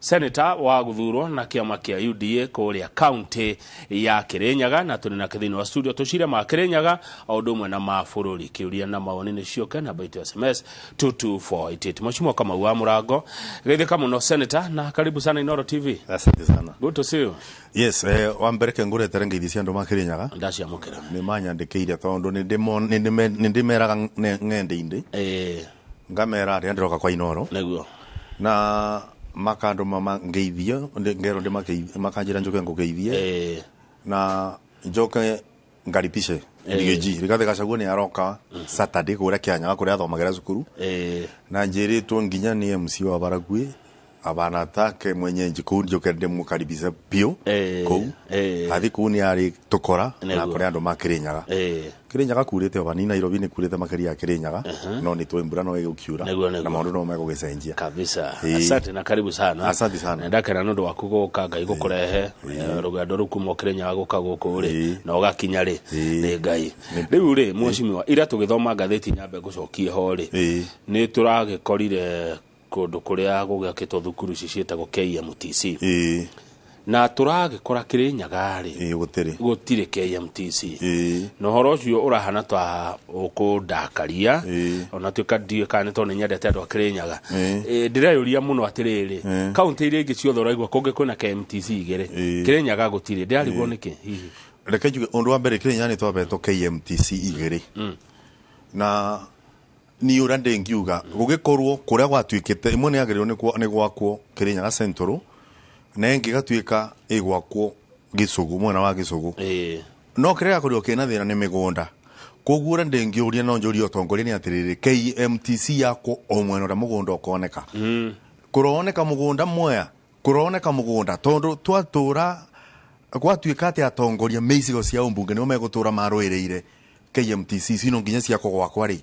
senator wa guthurwo na kiama kia UDA kuria county ya Kirinyaga na tuli na kithini wa studio tushire ma Kirinyaga au mwe na mabururi kiuria na maoni ni cioke na baito SMS 22488 Mheshimiwa kama wa Murango geithika muno senator na karibu sana Inoro TV. Asante sana. Good to see you. Yes, wa mbere ngure terengeithia andu ma Kirinyaga ndacia mukira ni manyandikiire tondu ni ndimeraga ng'ende-indi ngamera ari ndiroka kwa Inoro neguo na makando mama ngeithio ngero makanjira njoke ngugeithie na njoke ngaripishe ndigeji rigathe gacagwo ni aroka Saturday kuria Kianyaga kuria athomagera cukuru na njiritwo nginya ni MC wa Baragwi abana take mwenye njiku njoke ndimukaribisa pio kou athi kuni ari tukora na kuria andu ma Kirinyaga Kirinyaga kurite obani Nairobi ni kurite makeria Kirinyaga no ni twimbura no egukiura na maundu no megugicenjia kabisa. Asante na karibu sana. Asante sana. Ndakena nundu waku guka ngai gukurehe rugendo ruku mo Kirinyaga guka guku ri na ugakinya ri ni ngai riu ri Mheshimiwa ira tugithoma ngatheti nyambe gucokie ho ri ni turagikorire kundu kuria gugiakitwo thukuru cicietagwo KMTC na turagikora Kirinyaga ri gutire KMTC no horo ucio urahana twa ukundakaria ona tuka ndie kana to nyendete andu a Kirinyaga ndireyuria muno atiriri county iri ingi ciothe uraigwa kungi kwina KMTC igire Kirinyaga gutire ndirarigwo niki hihi reke njuge undu wa mbere Kirinyaga ni twabetwo KMTC igire na ni urande ngiuga gugikorwo kuria gwatuikite imwe ni agirirwo ni gwakwo Kirinyaga Central na engi gatuika igwakwo Gicugu mwena wa Gicugu no kirega kurio kina thina ni migunda koguo urande ngiuria no njuri otongoria ni atiriri KMTC yako o mwena ura mugunda ukoneka kuroneka mugunda moya kuroneka mugunda tondu twatura gwatuika ati atongoria meisigo cia umbunge ni megutura marwireire KMTC sino nginya cia kogwakwa ri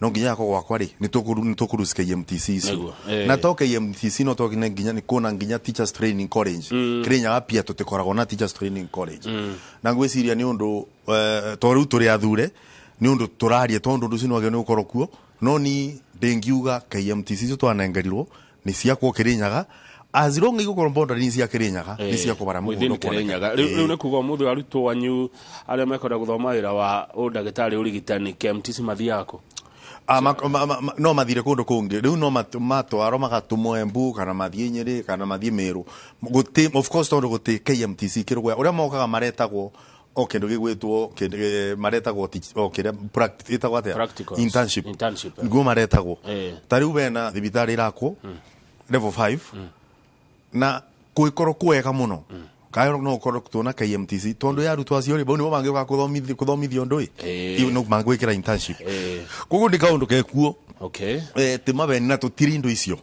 no nginya yako gwakwa ri ni tukuru KMTC icio na to KMTC no to nginya ni kona nginya Teachers Training College Kirinyaga pia tutikoragwo na Teachers Training College na ngwiciria ni undu to riu turi athure ni undu turarie tondu ndu cino agene ukoro kuo no ni ndengiuga KMTC icio twanengerirwo ni cia kwa Kirinyaga azironga igukoro boundary cia Kirinyaga ni cia kubara mugundo Kirinyaga riu ne kugo muthu arutwo wanyu aria mekora guthoma wira wa udagitari urigitani KMTC mathi yako no mathire kundu kungi riu no matwaro magatumwo Embu kana mathie Nyeri kana mathie Meru guti of course tondu guti KMTC kirugwa uria mokaga maretagwo kindu gigwitwo maretagwo kire practice itagwo atia internship ngo maretagwo tariu bena thibitari irakwo level 5 na kuikoro kuega muno kayo no ukoro kutona KMTC tondu ya rutwa cio ri boni bo mangiuka kuthomithio ndui no mangwikira internship kugu ndi kaundu kekuo tima beni na tutiri ndu icio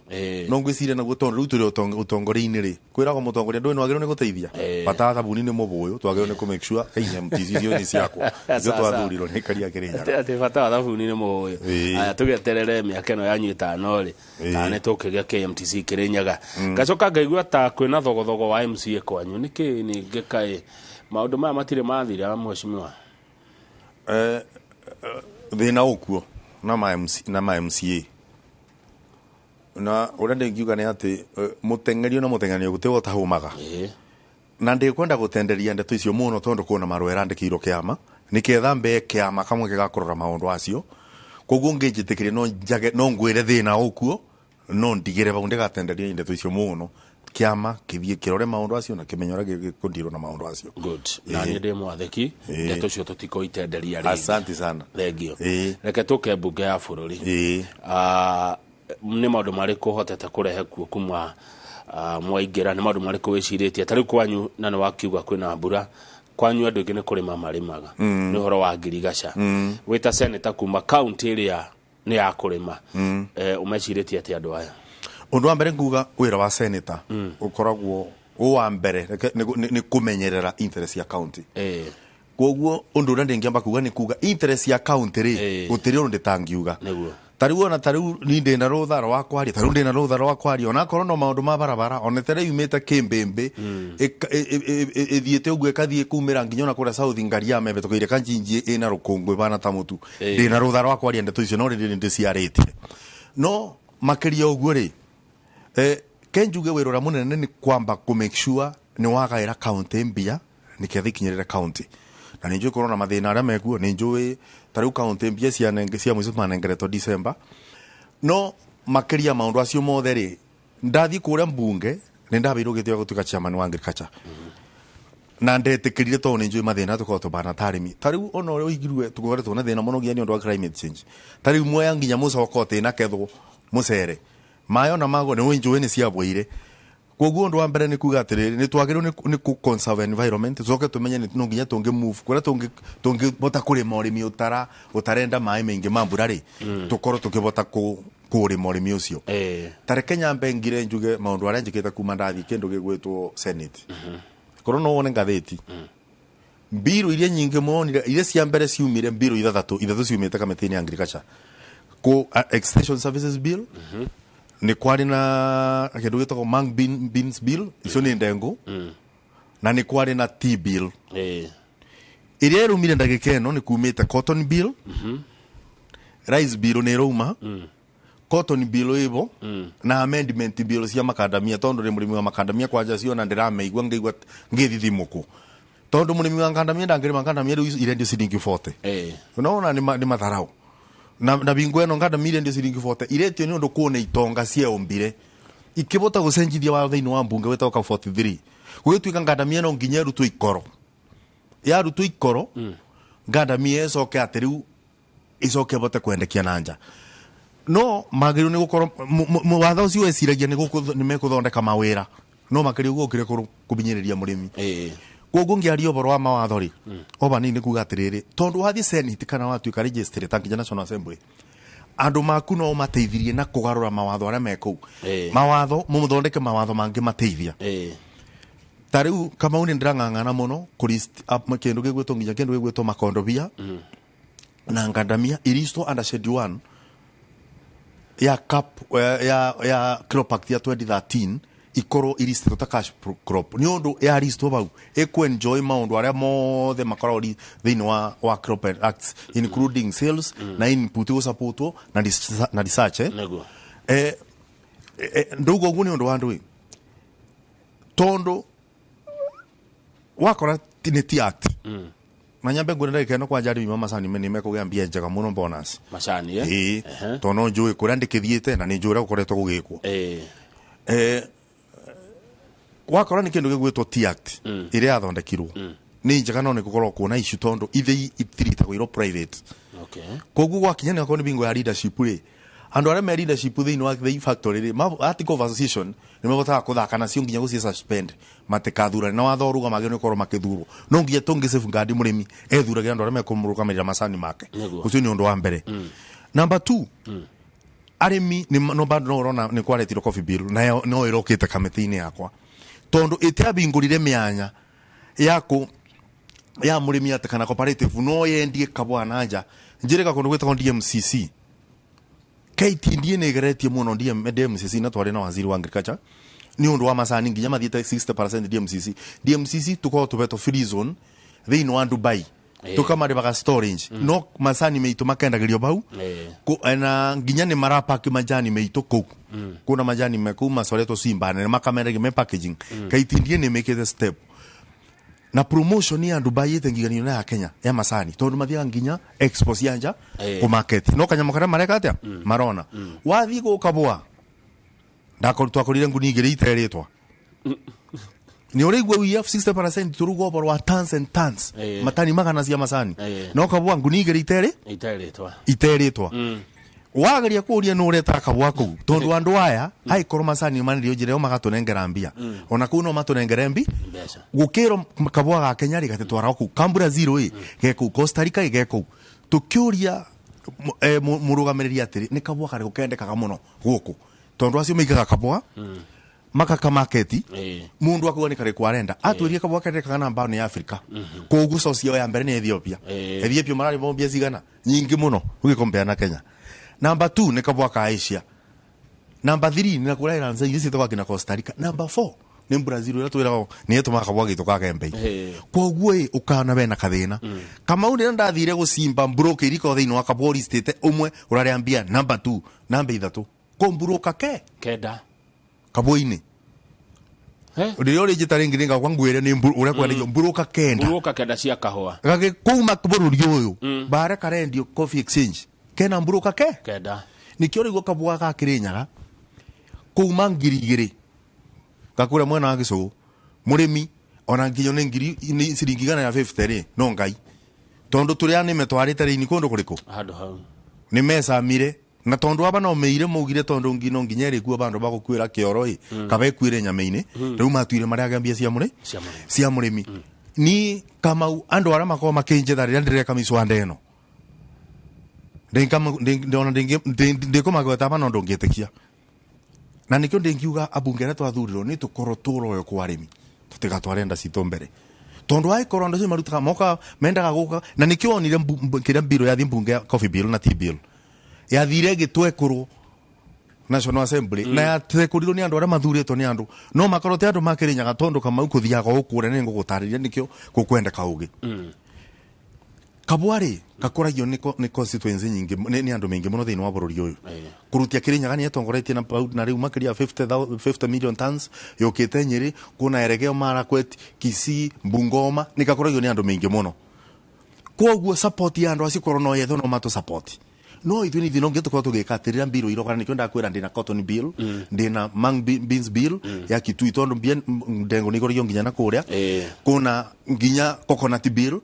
no ngwicire na gutondu riu turi utongori-ini ri kwirago mutongoria ndui no agiro ni guteithia bata thabuni ni mubuyu twagiro ni ku make sure KMTC cio ni ciakwa icio twathurirwo ni karia Kirinyaga ati bata thabuni ni mubuyu aya tugeterere miaka no yanyu itano ri na tukigia KMTC Kirinyaga gacoka ngaigua ta kwina thogothogo wa MCA kwanyu niki ni ngekai maundu maya matire mathira Mheshimiwa thina ukuo na ma MCA na urande ngiuga ni ati mutengerio na mutenganio gutego tahumaga na ndikwenda gutenderia ndeto icio muno tondu kuona marwera ndikiro kiama niketha mbe kiama kamwe gigakorora maundu acio koguo nginjitikirie no ngwire thina ukuo no ndigire baunde gatenderia ndeto icio muno kiama kithie kirore maundu acio na kimenyora gikundiro na maundu acio good na ni ndi mwatheki ndeto cio tutiko itenderia ri asante sana thengio reke tuke bunge ya bururi ni maundu mariko hotete kurehe kuo kuma mwaingira ni maundu mariko wiciritie tari kwanyu na ni wakiuga kwina mbura kwanyu andu ingi ni kurima marimaga ni horo wa ngirigaca wita senator kuma county area ni ya kurima umeciritie ati andu aya undu wa mbere nguga wira wa senator ukoragwo wa mbere ni kumenyerera interest ya county koguo undu uria ndingiamba kuga ni kuga interest ya county ri gutiri undu nditangiuga tariu ona tariu ni ndina rutha rwa kwari tariu ndina rutha rwa kwari ona korwo no maundu ma barabara ona tere yumite Kimbembe ethiete ugu ekathie kumira nginya na kura South Ngaria mebe tukaire kanjinji ina rukungwe bana tamutu ndina rutha rwa kwari ndeto icio no ndi ciarite no makiria ugu ri kenjuge wirora munene ni kwamba ku make sure ni wagaira county mbia ni kethe kinyerera county na ninjue korona mathina aria mekuo ninjue tariu county mbia cia mwiso manengeretwo December no makiria maundu acio mothe ri ndathi kuria mbunge ni ndabirwo gitio gutuka chairman wa agriculture na ndetikirire to ninjue mathina tukoto bana tarimi tariu ono uri igirwe tukore tuna thina muno giani undu wa climate change tariu moya nginya mucokote na kethwo mucere mayo na mago ni winjue ni cia bwire koguo ndo ambere ni kuga atiriri ni twagirwo ni ku conserve environment tucoke tumenye ni no nginya tungi move kura tungi bota kuri morimi utarenda mai maingi mambura ri tukoro tukibota kuri morimi ucio tare Kenya mbengire njuge maundu aria njikita kuma ndathi kindu gigwitwo senate korona wone ngatheti mbiro iria nyingi monire iria cia mbere ciumire mbiro ithatu ciumite kametini ya agriculture ko extension services bill ni kwari na kindu gitagwo mang beans bill icio ni ndengo na ni kwari na tea bill iria rumire ndagika ino ni kumite cotton bill rice bill ni roma cotton bill ibo na amendment bill cia makandamia tondu ni murimi wa makandamia kwanja cio na ndirameigwa ngeigwa ngithithimuku tondu murimi wa makandamia ndangire makandamia ile ndio ciringi 40 unaona ni matharau na bingo eno ngada million ndio ciringi 40 iretio ni undu kuona itonga cia ombire ikibota gucenjithia wa thiini wa mbunge wetoka 43 gwituika ngandamia no nginya rutu ikoro ya rutu ikoro ngandamia ecoke ateriu icoke bote kwendekia nanja no magiru ni gukoro watho ucio weciragia ni mekuthondeka mawira no makiri gukire kubinyiriria murimi koguo ngiario boro wa mawatho ri oba ni kuga atiriri tondu wathi senate kana watuika register tangi national assembly andu maku no mateithirie na kugarura mawatho aria meku mawatho mumuthondeke mawatho mangi mateithia tariu kama uni ndirangangana muno kurist up kindu gigwetwo nginya kindu gigwetwo makondobia na ngandamia iristo under schedule 1 ya cap ya crop act ya 2013 ikoro iristo ta cash crop ni undu ya risto bau eku enjoy maundu aria mothe makorori thini wa crop acts including sales na input wo support na research ndugo guni undu wandu tondo wakora tineti act manyambe ngure keno kwa jari mama sani menime kugambia njega muno bonus macani tono njui kuria ndikithiete na ni njura gukoretwo gugikwo wakora ni kindu gigwetwo T-Act iria athondekirwo ni njega no ni gukorwo kuona issue tondu ithe itirita gwiro private koguo gwakinya ni akoni bingo ya leadership ri andu aria me leadership thiini wa the factory ri article of association ni mabota kuthaka na cio nginya gucia suspend matikathura na watho ruga mageno korwo makithurwo no nginya tongi safeguard murimi ethuragira andu aria me kumurukamirira macani make ucio ni undu wa mbere number 2 arimi ni no bado no urona ni kwaretiro coffee bill na no irokite kametiini yakwa tondu itiabingurire mianya yako ya murimi atakana cooperative no yendie kabwana nja njireka kundu gwetwa DMCC KTDA negeretie muno DMCC na twari na waziri wa agriculture ni undu wa macani nginya mathiete 60% DMCC tuko tubeto free zone thiini wa Dubai tukamari baga storage no macani meitu makendagirio bau na nginya ni marapack majani meitu ku kuna majani meku masoreto simba na makamera me packaging KTDA ni make the step na promotion ya Dubai yetengiganio na Kenya ya macani tondu mathia nginya expo cianja ku market no kanyama kara mareka atia marona wathi go kabwa ndakorutwa kurire nguni igiri iteretwa ni urigwe we have 60% turugo boro wa tons and tons matani magana cia macani no kabwa nguni igiri iteretwa wagaria kuria no ureta kabwa ku tondu andu aya hai koro macani maniri ojire magatunengera mbia ona ku no matunengera mbesa gukiro kabwa ga Kenya rigatwara ku Kambura zero geku Costa Rica geku tukiuria murugamiriri atiri ni kabwa kare gukendekaga muno guku tondu acio meigaga kabwa makaka market mundu akuwa ni kare kwarenda atwirie kabwa kendekaga na mbao ni Africa koguo socio ya mbere ni Ethiopia marari bombia zigana nyingi muno ugikompea na Kenya. Number 2 ni kabwa ka Asia. Number 3 ni nakura Iranza yisi toka kina Costa Rica. Number 4 ni Brazil ira twira ni etuma kabwa gitu ka kembe. Koguo ukana bena kathina. Kama uri ndathire gusimba broker iriko thiini wa kabwa state umwe urari ambia number 2 number 3 komburuka keda kaboi-ini ndio ri jitari ngiringa kwa ngwire ni uria kwa ndio mburuka kenda cia kahua gage kuma bururi uyu bare karendio coffee exchange kena mburuka kenda nikio rigo kabwa ga Kirinyaga kuma ngiri igiri gakura mwena wa Gicuu murimi ona nginyo ni ngiri ni ciringi gana ya 50 ri no ngai tondu turia ni metwarite ri ni kundu kuriku handu hau ni mesa mire na tondu aba no meire mugire tondu ngino nginyere ku abandu bagukwira kioro kabe kwire nyame-ini riu matuire maria gambia cia murimi ni Kamau andu ara makoma makinjetharira ndireka miswanda eno ndona ndikũmagweta aba no ndũngĩtĩkia na nĩkĩo ndĩngiuga abunge arĩa twathurirwo nĩ tũkorwo tũroyo kwa arĩmi tũtigatware nda citũ mbere tondu aikorwo ndo marutaga moka mendaga guka na nikio onire kira biro ya mbunge ya coffee bill na tea bill ya thire gitwekurwo National Assembly na ya tekuriro ni andu ara mathuritwo ni andu no makorote andu makirinyaga tondu Kamau kuthiaga ukure ni ngugutariria nikio gukwenda kaugi Kabwari gakoragio ni constituency nyingi ni andu mengi muno thiini wa bururi uyu kurutia Kirinyaga ni etongoretie na riu makiria 50 million tons yokite Nyeri kuna Eregeo Marakwet Kisii Bungoma ni gakoragio ni andu mengi muno koguo support ya andu acikorwo no yetho no mato support no ithu ni thino ngetukorwo tugikatirira mbiro irokana nikio ndakwira ndina cotton bill ndina mung beans bill ya Kitui tondu bien ndengo nigorio nginya na kuria kuna nginya coconut bill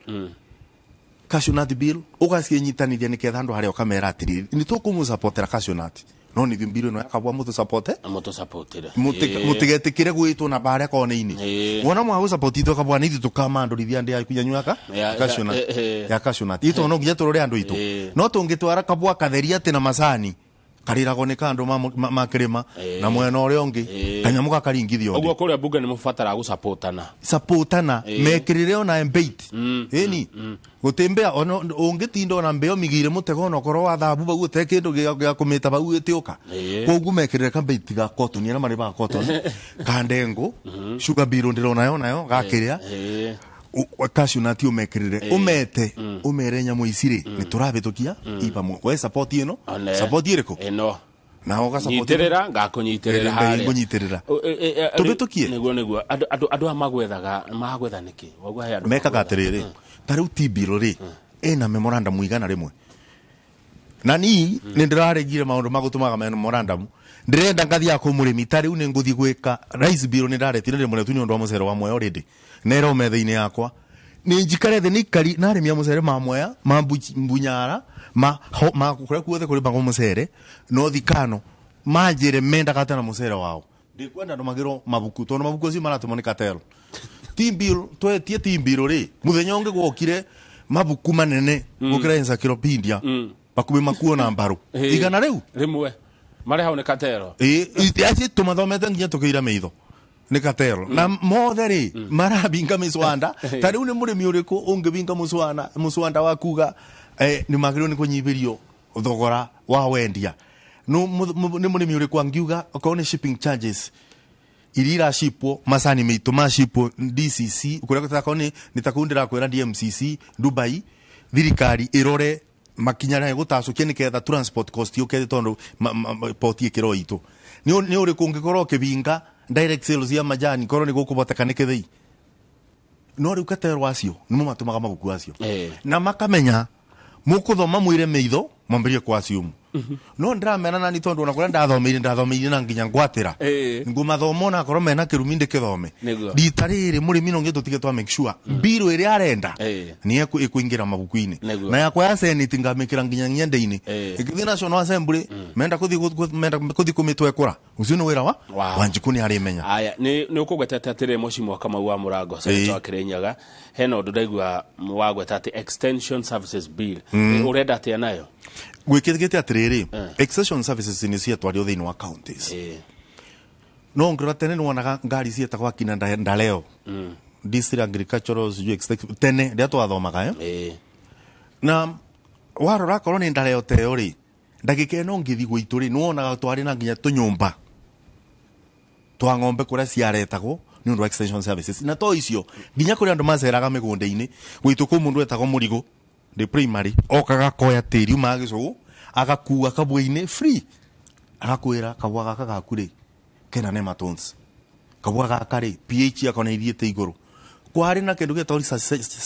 cashew nut bill ugacienyitanithia niketha andu haria ukamera atiriri ni tukumusaportera cashew nut no ni bimbiro no akabwa mutu supportire mutigetikire gwitwo na bare kone-ini wona mwa support itu akabwa ni tukama andu rithia ndi akunyanyuaka cashew nut ito no nginya turore andu itu no tungitwara kabwa katheria ati na macani karirago ni kandu makirima na mwena uria ungi kanyamu gakaringithio ogwo kuria bunge ni mufatara supportana mekirire ona embait eni gutembea ono ungitinda ona mbeo migire mutego no korwo wa thabu bagu te kindu gya kumita bagu etioka kogu mekirire kambait ga cotton ni mari ba cotton kandengo sugar bill ndirona nayo gakiria cashew nut umekirire umete umere nyamu isire ni turabitukia ipa mwe support ino support iriko na oga support nyitirira ngakunyitirira hari ngunyitirira tubitukie niguo andu amagwethaga magwetha niki wagwa he andu meka gatiriri tariu tibiro ri ena memorandum muigana rimwe na ni ndiraregire maundu magutumaga memorandum ndirenda ngathia ku murimi tariu ni nguthi gwika rice bill ni ndaretire rimwe tu ni undu wa mucero wa mwe already nero metha-ini yakwa ni njikare the nikari na arimi mucere ma mwea ma mbunyara ma kure kuothe kuri bango mucere no thikano majire menda katana mucere wao ndikwenda nomagiro mabuku tono mabuku ci maratuma ni katero timbill twetie timbill ri muthenya ungi gwokire mabuku manene gukira encyclopedia bakubi makuo na mbaru igana riu rimwe mari hau ni katero aci tumathomete nginya tukiira meitho ni katero na motheri marabinga miswanda tari une murimi uriku ungibinga muswanda wa kuga ni magiro ni kunyibirio thogora wa wendia no ni murimi uriku angiuga akone shipping charges irira shipwo masani mitu mashipwo DCC ukura kutakoni nitakundira kwera DMCC Dubai thirikari irore makinyana gutacukia niketha transport cost yukethe tondu port ikiro itu ni uriku ngikoro kibinga direct sales ya majani koroni gukubotekanike thei no riu katero acio ni mumatumaga maguku acio na makamenya mukuthoma mwire meitho mwambirie kwa assume no ndramena nani tondu ona kuria ndathomeire na nginya ngwatira ngumathomo na korwo mena kiruminde kithome nditariri murimi no ngitutige twa make sure biro iri arenda ni ikuingira mabuku-ini na yakwa ya senate ngamikira nginya nyende-ini ikithi National Assembly menda kuthi kumitwekura ucio ni wira wa wanjikuni ari menya aya ni ukugwetete atire Mheshimiwa Kamau wa Murango Senator wa Kirinyaga hena undu ndaigua wagweta ati extension services bill urenda atia nayo gwikithigite atiriri extension services ni cia twari thiini wa counties no ngora tene wona ngari cia takwa kina ndaleo district agricultural tene ndia twathomaga na warora korwo ni ndaleo teo ri ndagika no ngithi gwitu ri nuonaga twari na nginya tunyumba twa ng'ombe kuria ciaretagwo ni undu extension services na to icio nginya kuria andu maceraga migunde-ini gwitu ku mundu etagwo Murigo the primary okaga koya tiri uma Gicuu agakua kabwe-ini free agakwira kabwa gaka gakuri kena nematodes kabwa gakari pH yakona iriete iguru kwari na kindu getori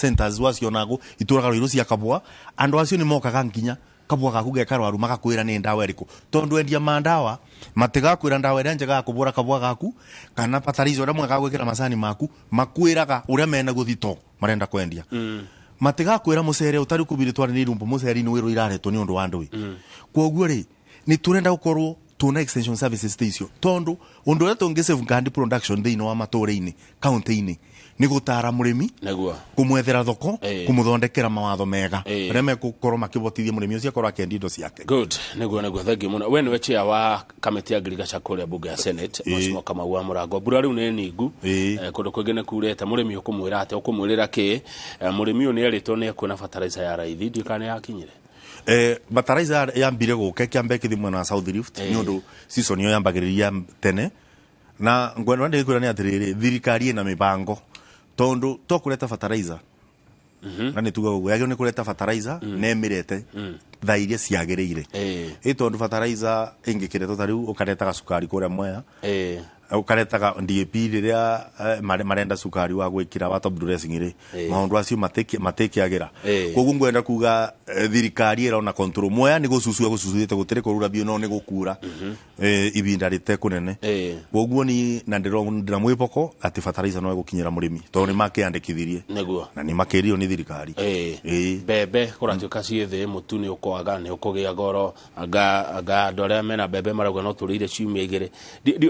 centers wacio nago itura garo irucia kabwa ando acio ni mokaga nginya kabwa gaku gekaro aru magakwira ni ndawa eriku tondu endia mandawa matega kwira ndawa eria njega kubura kabwa gaku kana patarizo ria mwega gwikira masani maku makwiraga uria mena guthito marenda kwendia matega kwira mucere utari kubiri twari ni rumbu mucere ni wiru iraretwo ni undu wa ndui kwoguo ri ni turenda gukorwo tuna extension services station tondu undu ria tungi safeguard production thini wa matore-ini county-ini ni gutara murimi negua kumwethera thoko kumuthondekera mawatho mega reme gukorwo makibotithia murimi ucio akorwo akendi indo ciake good negua thangi muno we ni chair wa committee agriculture kuria bunge ya senate Mheshimiwa Kamau wa Murango mbura riu ni ningu kundu kwingine kurete murimi ukumwira ate ukumwirira ki murimi uyu ni eritwo ni ekuona fertilizer ya raithi ndikane yakinyire fertilizer yambire guke kiambe kithimwe na South Rift ni undu season yo yambagiriria tene na ngwendo ndi kwira ni atiriri thirikari ina mibango tondu to kureta fertilizer na ni tuga ugo yagyo ni kureta fertilizer nemirete thairia ciagiriire tondu fertilizer ingikireto tariu ukareta sukari kuria Mwea ukaretaga DAP riria marenda sukari wa gwikira wa top dressing ri maundu acio matekiagira koguo ngwenda kuga thirikari era na control Mwea ni gususuite gutire kurura bio no ni gukura ibinda rite kunene koguo ni na ndira mwipoko ati fertilizer no gukinyira murimi to ni makiandikithirie na ni makirio ni thirikari bebe kuratuka ciethe mutu ni ukwaga ni ukugia goro aga ndore mena bebe maragwa no turire ciumia igire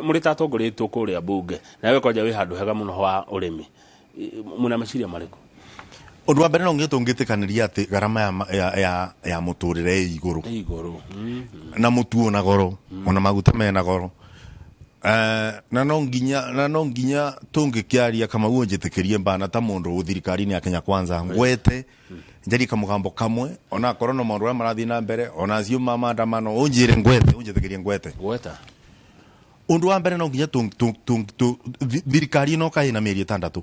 muri tatongori tukuria bunge nawe koja wi handu hega muno wa urimi muna maciria mariko undu wa mbere no ngitungitikaniria ati garama ya muturire iguru na mutu na goro ona maguta mena goro na no nginya tungikiaria kama uo njitikirie mbana ta mundu uthirikari ni Kenya Kwanza ngwete njari kamugambo kamwe ona korona maundu marathi na mbere ona cio maandamano unjire ngwete unjitikirie ngwete undu wa mbere no nginya thirikari no kai na mieri 6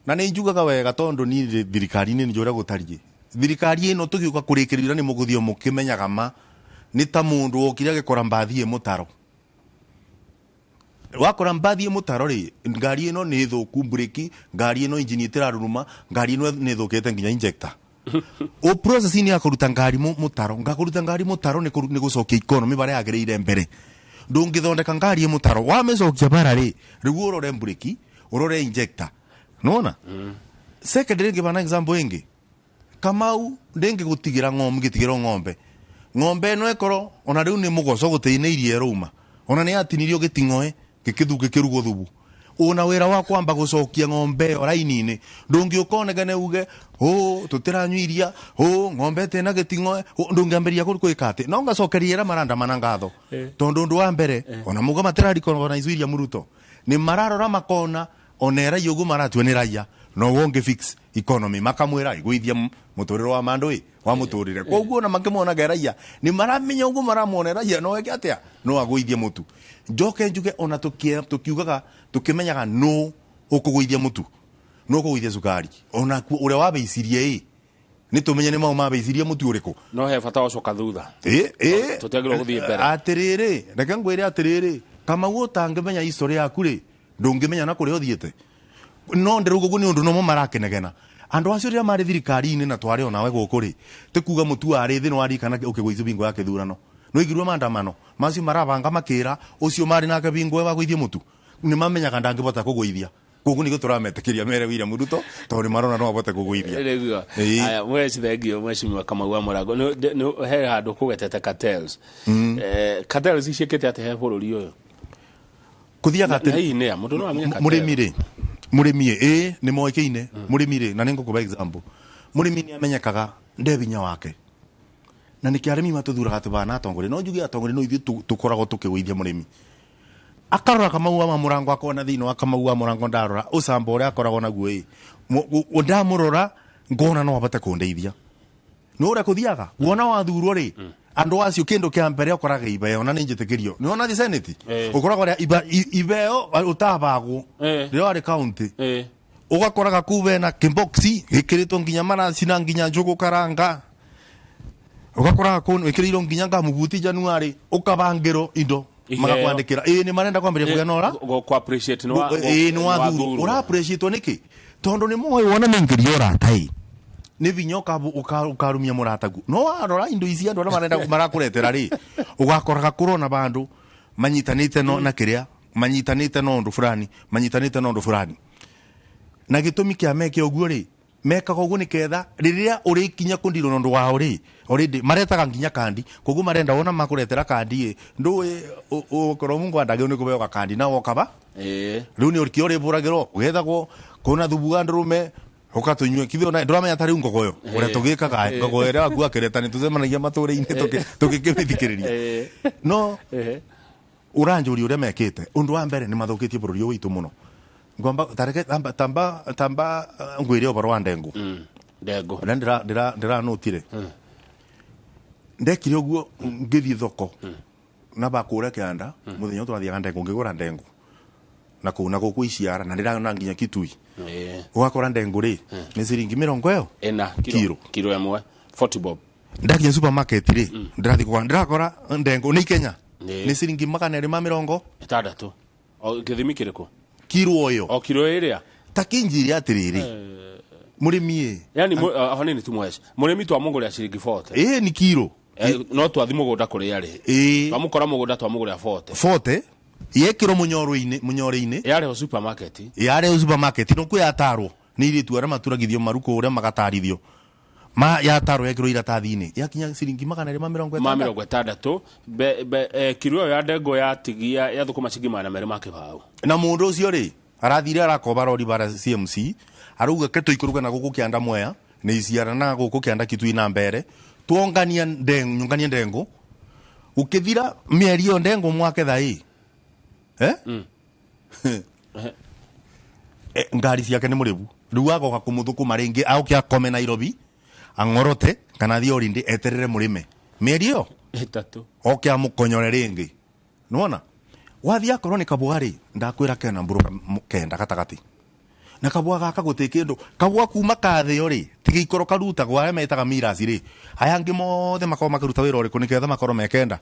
na ni njugaga wega tondu ni thirikari ni njura gutarie thirikari ino tugiuka kurikirira ni muguthio mukimenyaga ma ni ta mundu okire gikora mbathie mutaro wakora mbathie mutaro ri ngari ino ni thuku breki ngari ino engine itiraruruma ngari ino ni thukete nginya injector o process ni akuruta ngari mutaro ngakuruta ngari mutaro ni gucokia economy bare agirire mbere ndungithondeka ngari mutaro wa mecokia bara ri rigu urore breki urore injector nona secondary ngibana example ingi Kamau ndenge gutigira ng'ombe no ekoro ona riu ni mugoco guteineirie ruma ona ni atinirio gitingoe gikithuke kirugo thubu una wira wa kwamba gucokia ng'ombe oraini-ini ndungi ukonegane uge tutiranyuiria ng'ombe tena gitingoe ndungiamberia kurikate no ngacokeria era maranda manangatho tondu ndu wa mbere ona mugo matirari kona izuiria muruto ni mararora makona onera yugo maratweneraia no wonge fix economy makamwira igwithia muturiro wa mandui wa muturire koguo na makimona geraia ni maramenya ugo maramoneraia no eke atia no agwithia mutu njoke njuge ona tukiugaga tukimenyaga no ukugwithia mutu no kugwithia sukari ona uria wabeicirie ni tumenye ni mau mabeicirie mutu uriku no he bata ucoka thutha tutiagirwo guthie mbere atiriri reke ngwire atiriri kama utangimenya history yaku ri ndungimenya na kuria uthiete no ndirugo ni undu no marakenegena andu acio ria mari thirikari-ini na twari ona we gukuri tikuga mutu ari thino ari kana ukigwithio bingo yake thurano no igirwe mandamano macio marabanga makira ucio mari nake bingo wa gwithia mutu ni mamenyaga ndangibota kugwithia koguo ni guturametekiria mere William Ruto tori marona no abote kugwithia aya mweci thengio Mheshimiwa Kamau wa Murango no he handu kugetete cartels cartels icikite ate he bururi uyu kuthiaga ati ne mundu no amenya murimi ni moikeine murimi na ningo kuba example murimi ni amenyekaga ndebinya wake na nikiarimi matuthuraga tubana atongore no njugi atongore no ithu tukoragwo tukigwithia murimi akarora Kamau wa Murango akona thino wa Kamau wa Murango ndarora ucamba uria akoragwo naguo ndamurora ngona no abate kundeithia no ura kuthiaga wona wathurwo ri andu acio kindu kia mbere okoraga ibeo na ninjitikirio ni ona senate ukoraga ibeo utabagwo rio ari county ugakoraga kube na kimboxi gikirito nginya marasi na nginya njugu karanga ugakoraga kun ikirirwo nginya ngamubuti January ukabangiro indo magakwandikira ni marenda kwambiria kuganora go appreciate no ni wathuru ura appreciate niki tondo ni moyo wona ningirio ratai ni vinyoka ukarumia muratagu no arora indo ici andu marenda marakuretera ri ugakoraga kurona bandu manyitanite no na kiria manyitanite no ndu fulani manyitanite no ndu fulani na gitumi kia meke oguo ri mekaga uguo ni ketha riria uri kinya kundiro ndu wao ri already maretaga nginya kandi koguo marenda wona makuretera kandi ndu ukoro mungu andage ni kubega kandi na wokaba riu ni urikio ri buragiro ugethagwo kuna thubu andrume ukatunywe kithio na ndramenya tari ngogoyo ure tugikaga ngogoyo ria waku akireta ni tuzemanagia mature-ini tukikimithikiriria no uranjuri ure mekite undu wa mbere ni mathukitie bururi witu muno ngomba tareke tamba ngwire obaro wa ndengu ndengu ndira notire ndekire uguo ngithie thoko na bakura kianda muthenya twathia ndengu ngigura ndengu na kuna guku iciara na ndira nginya kitui ugakora ndengu ri ni ciringi 70 ena kilo yamwe 40 bob ndakia supermarket ri ndirakora ndengu ni Kenya ni ciringi 260 o githimi kiriko kilo oyo o kilo iria takinjiri atiriri murimi yani hanini tumwesha murimi twa mugure ciringi 40 ni kilo no twathi mugunda kuri ari bamukora mugunda twa mugure 40 yekiro munyore-ini yare ho supermarket no kuyatarwo ni iri tu ara maturagithio maruko uria magatarithio ma yatarwo yekiro iratathi-ini yakinya ciringi 260 kilo ya ndengo ya tigia ya thukuma ciringi 200 makibao na mundu ucio ri arathire arakoba rori bara CMC aruga keto ikuruga na guku kianda Mwea ni iciara na guku kianda Kitui na mbere tuongania ndengo ukithira mieri yo ndengo mwake thai ngari ciake ni muribu riu agoka kumuthukuma ringi auke akome Nairobi angorote kana thio rindi eterere murime mieri yo 3 oke amukonyore ringi nuona wathia korwo ni kabwari ndakwira kena mburu kenda gatagati na kabwa gaka gutikindu kabwa kuma kathio ri tigikoro karuta gwa metaga mirasi ri ayangi mothe makoma karuta wira uri kuniketha makoro mekenda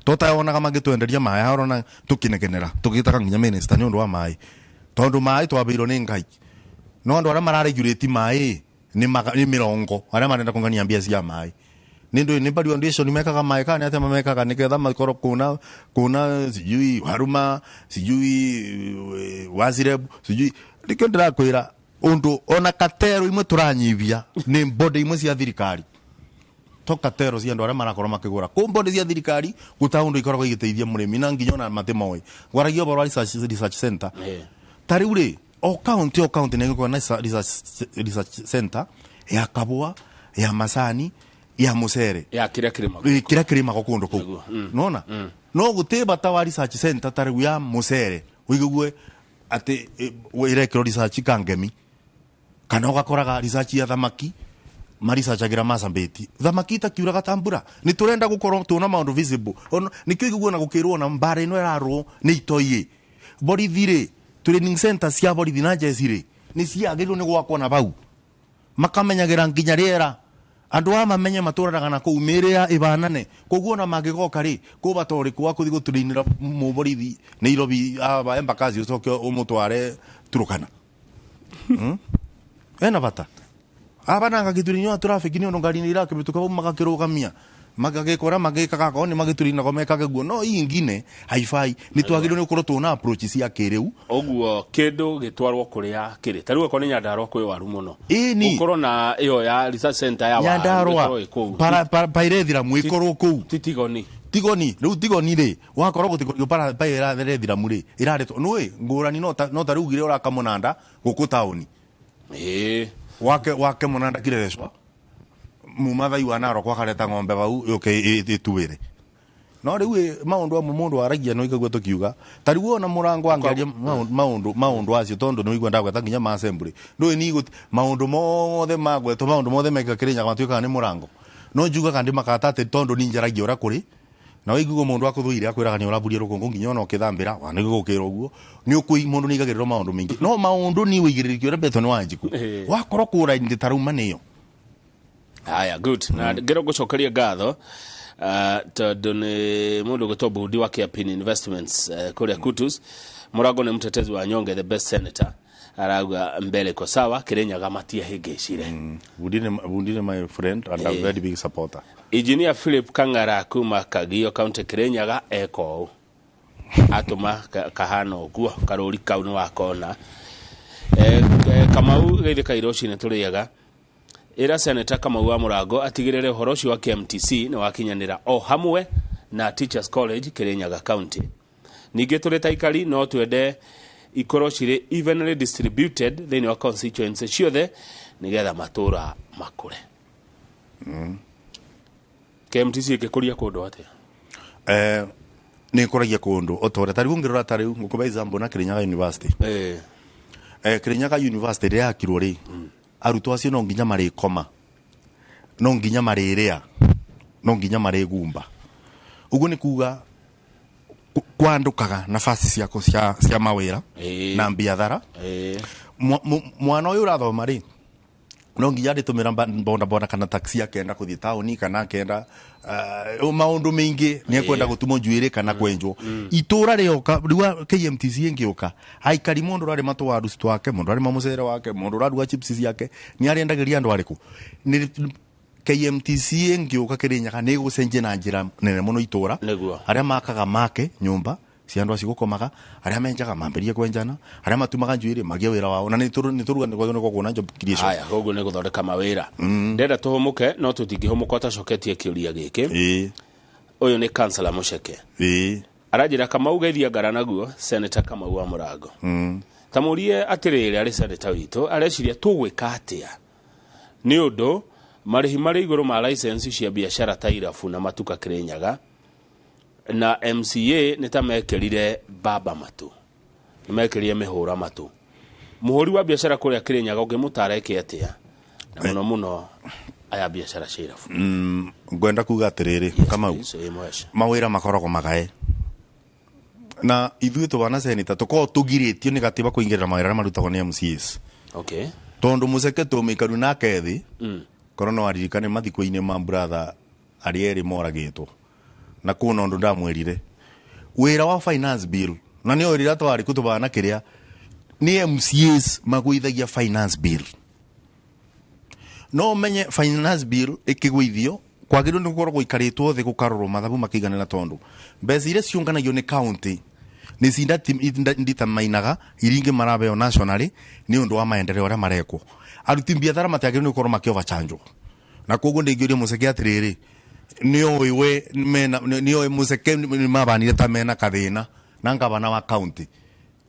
totaonaga magitwenderia mai arona tukinegenera tugitaga nginya minister ni undu wa mai tondu mai twabirwo ni ngai no andu ara mararegulate mai ni 70 ara marenda kungania mbia cia mai ni bado foundation mekaga mai kana ate mamekaga niketha makoro kuna sijui haruma sijui wazireb sijui ndikendera kwira undu ona katero imwe turanyivia ni body imwe cia thirikari tokatero cia andu ara marakora makigura kumbode cia thirikari gutaundu ikoragwo igiteithia murimi na nginya ona matemoi gwaragia boro research center tariure o county nengo na research center ya kabua ya masani ya musere ya kira kirima gokundu ku nona no guteba ta wa research center tariu ya musere wigugwe ate wirekero research kangemi kana ugakoraga research ya thamaki marisachagira masambeti thamaki ta kiuraga tambura ni turenda gukorwo tuna maundu visible nikyo igugwo na gukirwo na mbara ino yararwo ni itoiye borithire training center cia borithi na jesire ni ciagirwo ni gwakwo na bau makamenyagira nginya riera andu amamenye maturanaga na kuumiria ibanane koguo na magigoka ri kubatori kwa kuthi guturinira muborithi Nairobi aba embakazi ucoke umutware Turukana ena bata abana ngagiturinyo traffic ni ono ngari ni irake bituka magakirugamia magagikora magikaga ko ni magiturina ko mekage guo no ingine haifai ni twagirwo ni ukorwo tuna approach cia kiriu oguo kindu gitwarwo kuria kiri tariwe ko ni Nyandarua kwi waru muno ukorwo na iyo ya research center ya Nyandarua para irethira mwikorwo ku tigoni riu tigoni ri wakorwo gutikorwo para irethira muri iraretwo nui ngurani no tarugire uraka munanda guku tauni wake munanda kirethwa mumathai wa Narok wakareta ng'ombe bau yuke ituwire no riu maundu amwe mundu aragia no ikagwa tukiuga tariu ona murango angaria maundu acio tondu no igwa ndagweta nginya ma assembly no ni maundu mothe magweto maundu mothe meka Kirinya matuika ni murango no njuga kandi makata ate tondu ni njaragia ura kuri na wigugo mundu akuthuire akwiraga ni uraburia rukungu nginya no ukithambira wa ni gukira uguo ni ukui mundu ni igagirirwo maundu mingi no maundu ni wigiririkio rebeto ni wanjiku wakoro kura ndi taruma niyo haya good na ngero gucokeria ngatho tondu ni mundu gutwa budi wa Kiapin Investments kuria Kutus. Murago ni mtetezi wa Nyonge, the best senator, arauga mbele kwa sawa Kirinyaga matia higecire. Bundine my friend and a very big supporter. Engineer Philip Kangara kuma Kagio County Kirinyaga eko atuma kahano guo karuri kaunu wakona Kamau geithe Kairoshi neturiaga ira senator Kamau wa Murago atigirire horoshi wa KMTC ni wakinyanira o hamwe na Teachers College Kirinyaga County. Ningĩ tureta ikari no twende ikorwo cire evenly distributed thĩinĩ wa constituency ciothe nigetha matura makure. KMTC ĩkĩkũria kũndũ atĩa? Nĩ ĩkũragia kũndũ o ta ũrĩa tarĩu ngĩrora tarĩu ngũkũba example na Kirinyaga University. Kirinyaga University rĩrĩa yakirwo rĩ arutwo acio no nginya marĩkoma, no nginya marĩrĩa, no nginya marĩgumba. Ũguo nĩ kuga kwandukaga nafasi ciako cia mawira na biathara mwana uyu urathoma ri no nginya nditumira bonda kana taxi akenda kuthii tauni kana akenda maundu mingi ni akwenda gutumo njuire kana kwenjwo itura rioka riwa KMTC ingioka aikari mundu rari matwaru twake mundu rari mamucere wake mundu rari wa chips ciake ni arendagiria andu ariku ni KMTC ingioka Kirinyaga ni gucenjia na njira nene muno itura aria makaga make nyumba cia andu acio gukomaga aria menjaga mamberie kwenjana aria matumaga njuire magia wira wao na ni turuga ni kuona job creation. Aya koguo ni guthondeka mawira ndenda tuhumuke no tutingihumuka tacoketie kiuria giki uyu ni Councillor Muceke arajira Kamau geithia ngara naguo Senator Kamau wa Murago tamurie atirire ari senator witu areciria tugwika atia ni undu marihi mari iguru ma license cia biashara ta irabu na matuka Kirinyaga na MCA nitamekerire baba matu nimekerire mihura matu muhuri wa biashara kuria Kirinyaga ungimutara atia na muno aya biashara cia irabu ngwenda kuga atiriri Kamau mawira makoragwo magae na ithuĩ tubana senator tuko tugiritio ni gatiba kuingirira mawira marutagwo ni MCAs tondu Muceke tumikaru na kethi korona waririkane mathiko-inĩ ma brother arieri moragitwo na kuna undu ndamwerire wira wa finance bill na ni orira twari kutubana kiria ni MCAs magwithagia finance bill no menye finance bill ikigwithio kwagirwo ni gukorwo ikaritwo thi gukarorwo mathabu makiganira tondu mbeca iria ciunganagio ni county ni cinda nditamainaga iringe marabeo nationally ni undu wa maendeleo aria marekwo aruti biathara matiagire ni gukorwo makio bachanjo na koguo ndingiuria Muceke atiriri ni oiwe mena ni oi Muceke ni mabanire ta mena kathina na ngabana wa county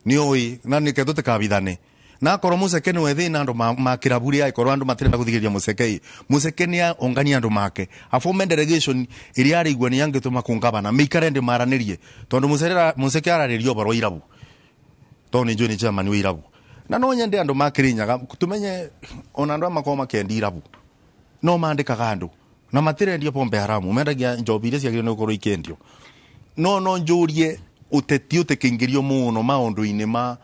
ni oi na ni keto tekabithane na korwo Muceke ni wethina andu makiraburi ai korwo andu matirenda kuthigiria Muceke ni ongania andu make a former delegation iri ari igwa ni yangituma kungabana mikare ndi maranirie tondu Muceke araririo barwa irabu toni njoni chairman wa irabu na no nyende andu makirinyaga tumenye ona andu amakoma kendi irabu no mandikaga andu na matirendia pombe haramu mendagia njobi iria ciagire no korwo ikendio no njurie uteti utekingirio muno maundu-ini ma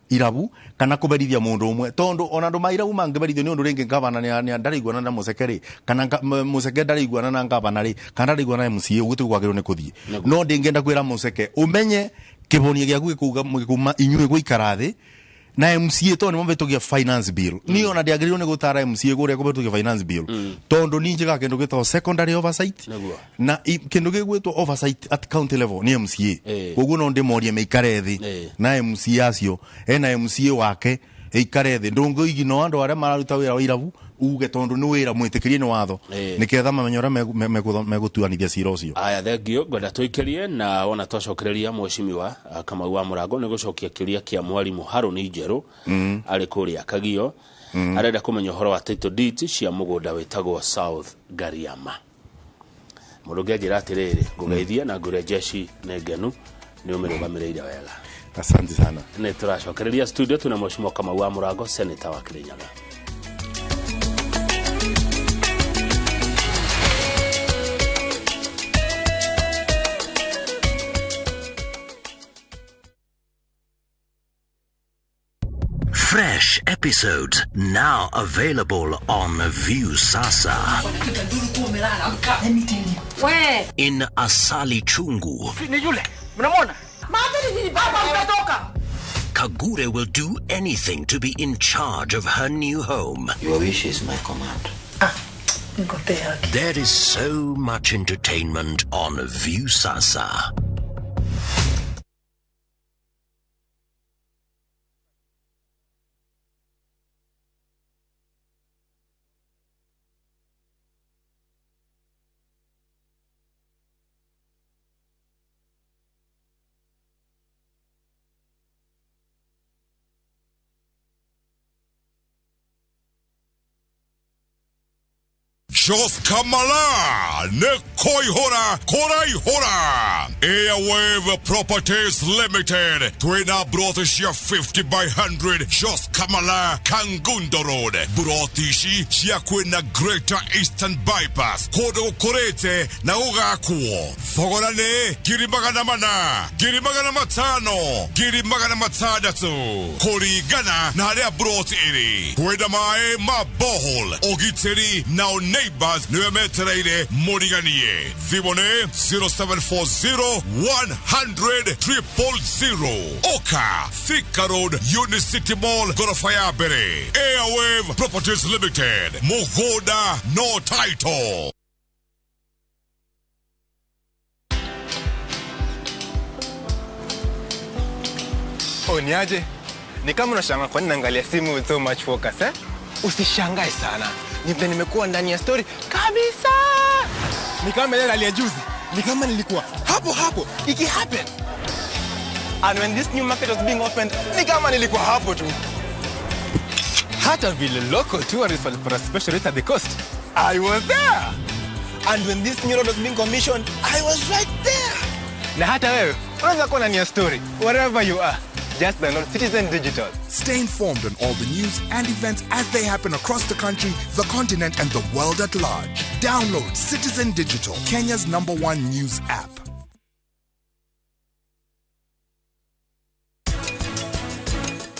irabu kana kuberithia mundu umwe tondu ona andu ma irabu mangiberithio ni undu ringi ngavana ni ndariguana na Muceke ri kana Muceke ndariguana na ngavana ri kana ndariguana na MCA ugutu gwagirwo ni kuthie no ndingenda kwira Muceke umenye kibonia giaku gikuma inyue guikara thi na MCA to ni mbetugia finance bill ni ona ndiagirwo ni gutara MCA guria kubetugia finance bill tondu ni njiga kindu gitwa secondary oversight na kindu gigwitwo oversight at county level ni MCA koguo no ndimorie meikare thi na MCA acio ena MCA wake eikare thi ndungu igi no andu aria mararuta wira wa irabu uge tondu ni wira mwitikirie ni watho niketha mamenyora megutuanithia cira ucio. Aya thengio ngwenda tuikirie na ona twacokereria mweshimiwa Kamau wa Murago ni gucokia kiria kia mwalimu Haruni Njeru ari kuria Kagio arenda kumenya horo wa title deeds cia mugunda wetagwo South Gariama muruge njira atiriri ngugeithia na ngure jeshi negenu ni umirugamirire wega. Asante sana. Ni turacokereria studio tuna mweshimiwa Kamau wa Murago senator wa Kirinyaga. Fresh episodes now available on View Sasa. We. In Asali Chungu, Ni yule. Mnamwona? Maadili ni baba mtatoka. Kagure will do anything to be in charge of her new home. Your wish is my command. There is so much entertainment on View Sasa. Jos Kamala, Nekoi Hora, Korai Hora. Airwave Properties Limited. Twina Brothishia 50 by 100. Jos Kamala, Kangundo Road. Brotishi, Shiakwina Greater Eastern Bypass. Kodo Korete, Naugakuo. Fogorane, Girimagana Mana, Girimagana Matano, Girimagana Matadatu. Korigana, Nadia Brot Iri. Wedamae, Mabohol, Ogiteri, now neighbors Nuemeterede Moriganie. Vibone 0740 100 000. Oka Thika Road Unicity Mall Gorofayabere. Airwave Properties Limited. Mogoda no title. Niaje? Ni kama unashangaa kwa nini naangalia simu with so much focus eh? Usishangae sana. Ni vile nimekuwa ndani ya story kabisa. Ni kama ile hali ya juzi. Ni kama nilikuwa hapo iki happen. And when this new market was being opened, ni kama nilikuwa hapo tu. Hata vile local tourists walipata special rate at the coast, I was there. And when this new road was being commissioned, I was right there. Na hata wewe unaweza kuwa ndani ya story wherever you are. Just download Citizen Digital. Stay informed on all the news and events as they happen across the country, the continent, and the world at large. Download Citizen Digital, Kenya's #1 news app.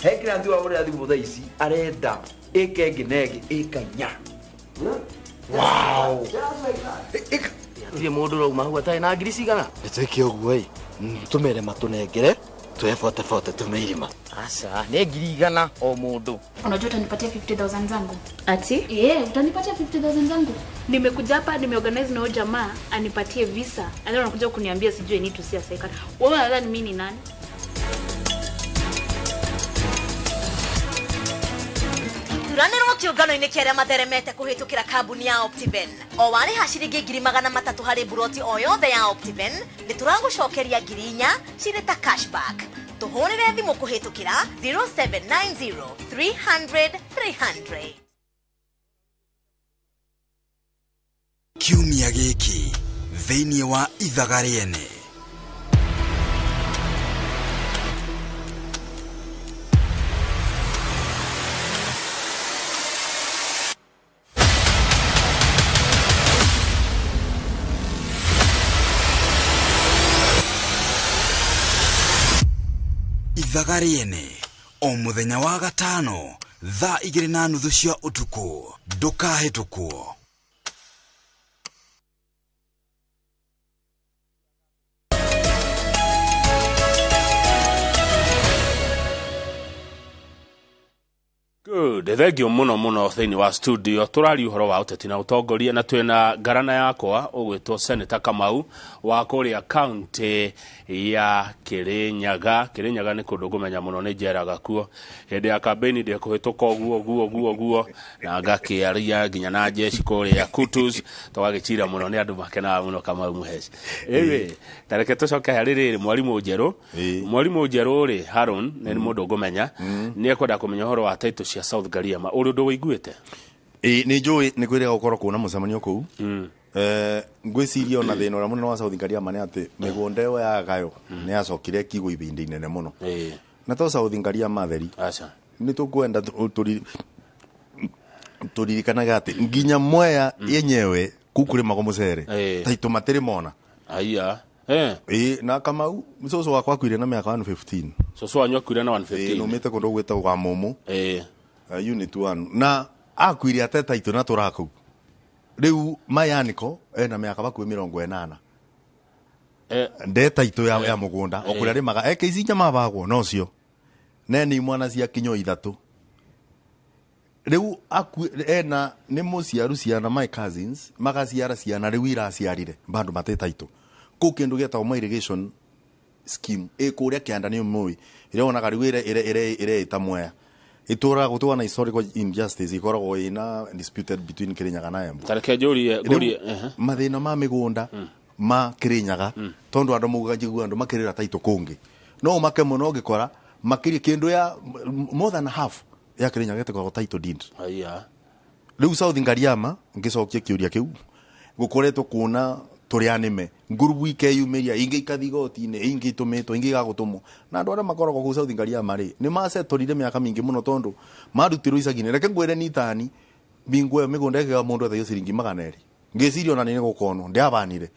Hekira ndio ore adi boda isi areda ekege nege ekanya. Wow. Ndiye mundu ro mahu atai na ngiri cigana. Eteke ogwe. Tumere matunengere. Tuefote tumeirima. Asa, ne ngiri igana o mundu. Unajua utanipatia 50,000 zangu. Ati? Utanipatia 50,000 zangu. Nimekuja hapa nimeorganize na jamaa anipatie visa. Alafu anakuja kuniambia sijui ni tusia saika. Wewe unadhani mimi ni nani? Turanero kiungano-inĩ kĩrĩa matheremete kũhĩtũkĩra kambuni ya Optiven. O warĩ haciringi 300 harĩ buroti o yothe ya Optiven, nĩtũragũcokeria 4,000 cirĩ ta cashback. Tũhũrĩre thimũ kũhĩtũkĩra 0790 300 300. Kiumia gĩkĩ thĩinĩ wa ithaga rĩene. Ithaga rĩene o mũthenya wa gatano thaa 2:30 cia ũtukũ. Ndũkahĩtũkwo. Good. Thank you muno thini wa studio. Turari uhoro wa uteti na utongoria na twena garana yakwa ugwitwo Senator Kamau wa kuria county ya Kirinyaga. Kirinyaga ni kundu gumenya muno ni njeraga kuo. Hende ya campaign ndi kuhituka guo na ngakiaria nginya na jeshi kuria Kutus twagicira muno ni andu makena muno Kamau Muheci. Tareke tucoke hariri mwalimu Njeru ri Harun ni mundu gumenya ni ekwenda kumenya horo wa title cia South Gariama. Uri ndu wiguite? Ni njui ni kwirega gukorwo kuna mucemanio kuu. Ngwiciria ona thina ura munene wa South Gariama ni ati migonda yo ya gayo ni acokire kigo ibindi inene muno. Na to South Gariama theri. Acha. Ni tukwenda turirikanaga ati nginya Mwea yenyewe kukurima kwa mucere. Taito matiri mona. Aya. Na Kamau musoso wakwa akwire na miaka 115. Soso wanyu akwire na 115. No mete kundu gwita kwa Momo. Unit 1 na akwire ateta itu na turaku. riu mayaniko ena miaka bakuwe 80 ndeta itu ya mugunda okuria rimaga ekeici nyama bagwo no cio neni mwana cia kinyo 3 riu ena ni muciaru ciana my cousins magaciara ciana riu iraciarire bandu mateta itu ku kindu geta my irrigation scheme kuria kianda ni mui iriona kariu ire itamwea itura gutwa na historical injustice ikoragwo ina disputed between Kirinyaga na Embu tareke juri mathina ma migunda ma Kirinyaga tondu andu mugajigu andu makirira taito kungi no make muno gikora makiri kindu ya more than half ya Kirinyaga tekwa taito deed aya riu South Ngariama ngicokia kiuria kiu gukoretwo kuna turi anime ngurubu ikeyumiria ingi ikathigoti-ine ingi itumitwo ingi gagutumwo na andu aria makoragwo ku South Ngariama ri ni macetorire miaka mingi muno tondu marutirwo icagine reke ngwire nitani bingwe migunda ega mundu athayo ciringi 200 ngicirio na nini gukonwo ndiabanire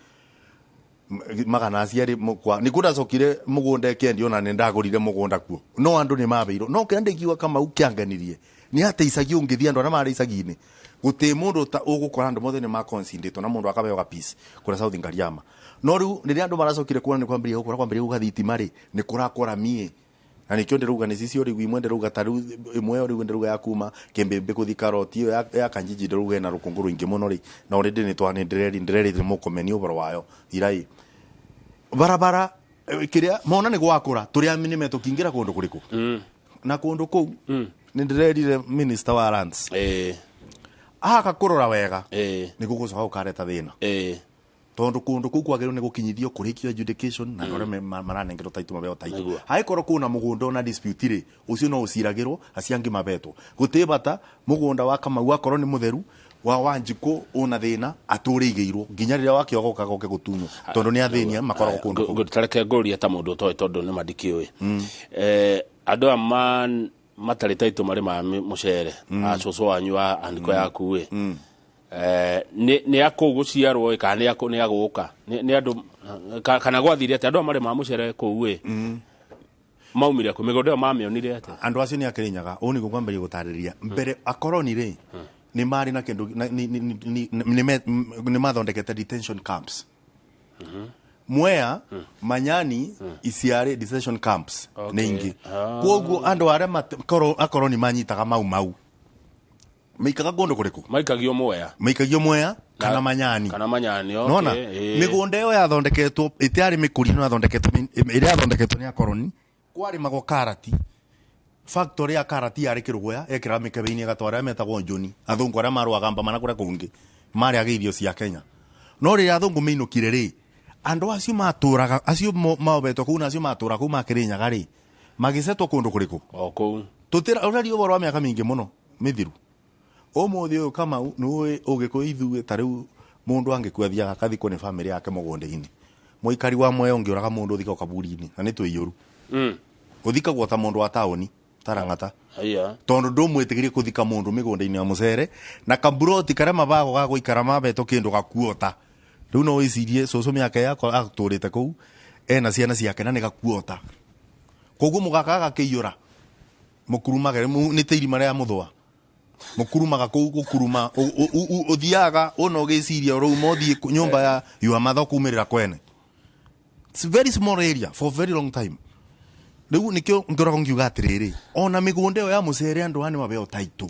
magana aciari mukwa nikunda cokire mugunda kendio na ndagurire mugunda kuo no andu ni mabeiro no kiandikiwa kama ukianganirie ni ateicagio ngithia andu aria mari icagine guti mundu ta ugukora andu mothe ni ma concentrate na mundu akabeo ga peace kura South Ngariama no riu ni andu maracokire kuona ni kwambiria gukora kwambiria gugathiti mari ni kurakora mie na nikyo ndiruga ni cicio riu imwe ndiruga ta riu imwe riu ndiruga ya kuma kembembe kuthi karoti iyo ya kanjiji ndiruga na rukunguru ingi muno ri na already ni twani ndireri mukomeni ubaro wayo irai barabara kiria mona ni gwakura turi amini metukingira kundu kuriku na kundu ku ni ndirerire minister wa lands aka kurora wega ni gugucoka ukareta thina tondu kundu ku kwagirwo ni gukinyithio kurikio adjudication na ngore maranengero taito mabeo taito haikoro kuna mugunda na dispute ri ucio no uciragirwo aciangi mabeto gutibata mugunda wa Kamau akoro ni mutheru wa Wanjiku una thina aturigeirwo nginya riria wakiogoka goke gutunyo tondu ni athenia makoragwo kundu gutareke ngoria ta mundu toy tondu ni mandikiwe andu aman matari taito mari ma mucere acoco wanyu andiko yaku we ni akuguciarwo kana ni aguka ni andu kana gwathire ati andu mari ma mucere ku we maumire ku migondo mamionire ati andu acio ni Akirinyaga uni gukwambiria gutariria mbere akoroni ri ni mari na kindu ni mathondekete detention camps Mwea Manyani Isiare detention camps ningi kwoguo andu aria akoroni manyitaga mau maikaga gondo kuriku maikagio Mwea kana Manyani nona migunda yo yathondeketwo itiari mikuri no yathondeketwo iria yathondeketwo ni akoroni kwari mago karati factory ya karati yari kirugwa ekira mikebe-ini gatwara metagwo Njoni athungu aria marwagamba mana kuria kungi mari agiithio cia Kenya no ri athungu meinukire ri andu acio maturaga acio maobeto kuna acio matura kuma Kirinyaga ri magisetwo kundu kuriku ku tutira urari uboro wa miaka mingi muno mithiru umuthi uyu Kamau ni ugikuithue tariu mundu angikuathiaga kathiko ni family yake mugunda-ini muikari wa Mwea ungiuraga mundu thika kaburi-ini na ni twiyuru uthikagwo ta mundu wa taoni tarangata tondu ndumwitigirie kuthika mundu migunda-ini ya mucere na kaburoti karia mabago ga guikara mabeto kindu gakuota riu no wicirie cucu miaka yako aturite kuu ena ciana ciake na ni gakuota koguo mugaka gakiyura mukurumagere ni tiri maria muthwa mukurumaga kuu gukuruma uthiaga ono giciria ru mothie nyumba ya yua matho kumirira kwene it's very small area for very long time riu nikyo ndorago ngiuga atiriri ona migunda yo ya mucere andu ani mabeo taito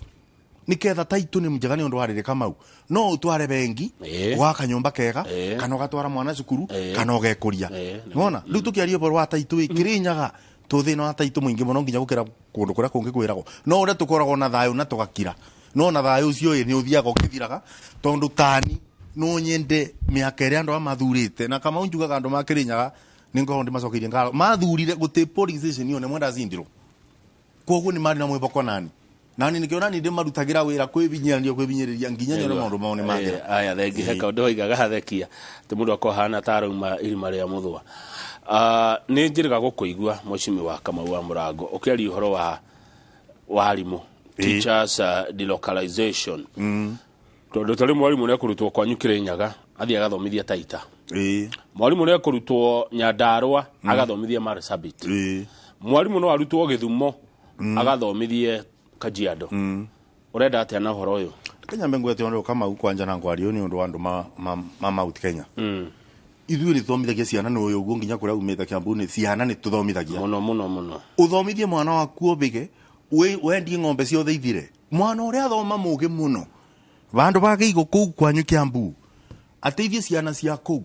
niketha taito ni mjagani undu warire Kamau no utware bengi waka nyumba kega kana gatwara mwana cukuru kana ugekuria ngona riu tukiaria boro wa taito Kirinyaga tuthina wa taito mwingi muno nginya gukira kundu kuria kungi kwiragwo no uria tukoragwo na thayo na tugakira no na thayo ucio ni uthiaga ukithiraga tondu tani no nyende miaka iri andu amathurite na kama unjugaga andu ma Kirinyaga ningo ndi macokirie ngalo mathurire guti politicization yone mwenda zindiro koguo ni mari na mwiboko nani nani nikiona ni ndi marutagira wira kwibinyiriria nginya nyone maundu maone magira aya thengi heka undu igaga hathekia ti mundu akohana taruma irima ria muthwa ni njiriga gukuigua mucimi wa Kamau wa Murango ukiari uhoro wa warimu teachers delocalization tondu tari mwarimu ne kurutwo kwanyu Kirinyaga athia agathomithia Taita mwarimu ne kurutwo Nyandarua agathomithia Marsabit mwarimu no arutwo Githumo agathomithie Kajiado urenda atia na horo uyu Kenya mbengo ati ndo kama uko anja na ngwario ni ndo wandu ma out Kenya ithuĩ nĩ tũthomithagia ciana nĩ ũyũ ũguo nginya kũrĩa umĩte Kiambu nĩ ciana nĩ tũthomithagia mũno ũthomithie mwana waku ũbĩge wendie ng'ombe ciothe ithire mwana ũrĩa athoma mũgĩ mũno bandu bagĩigwo kũu kwanyu Kiambu ateithie ciana cia kũu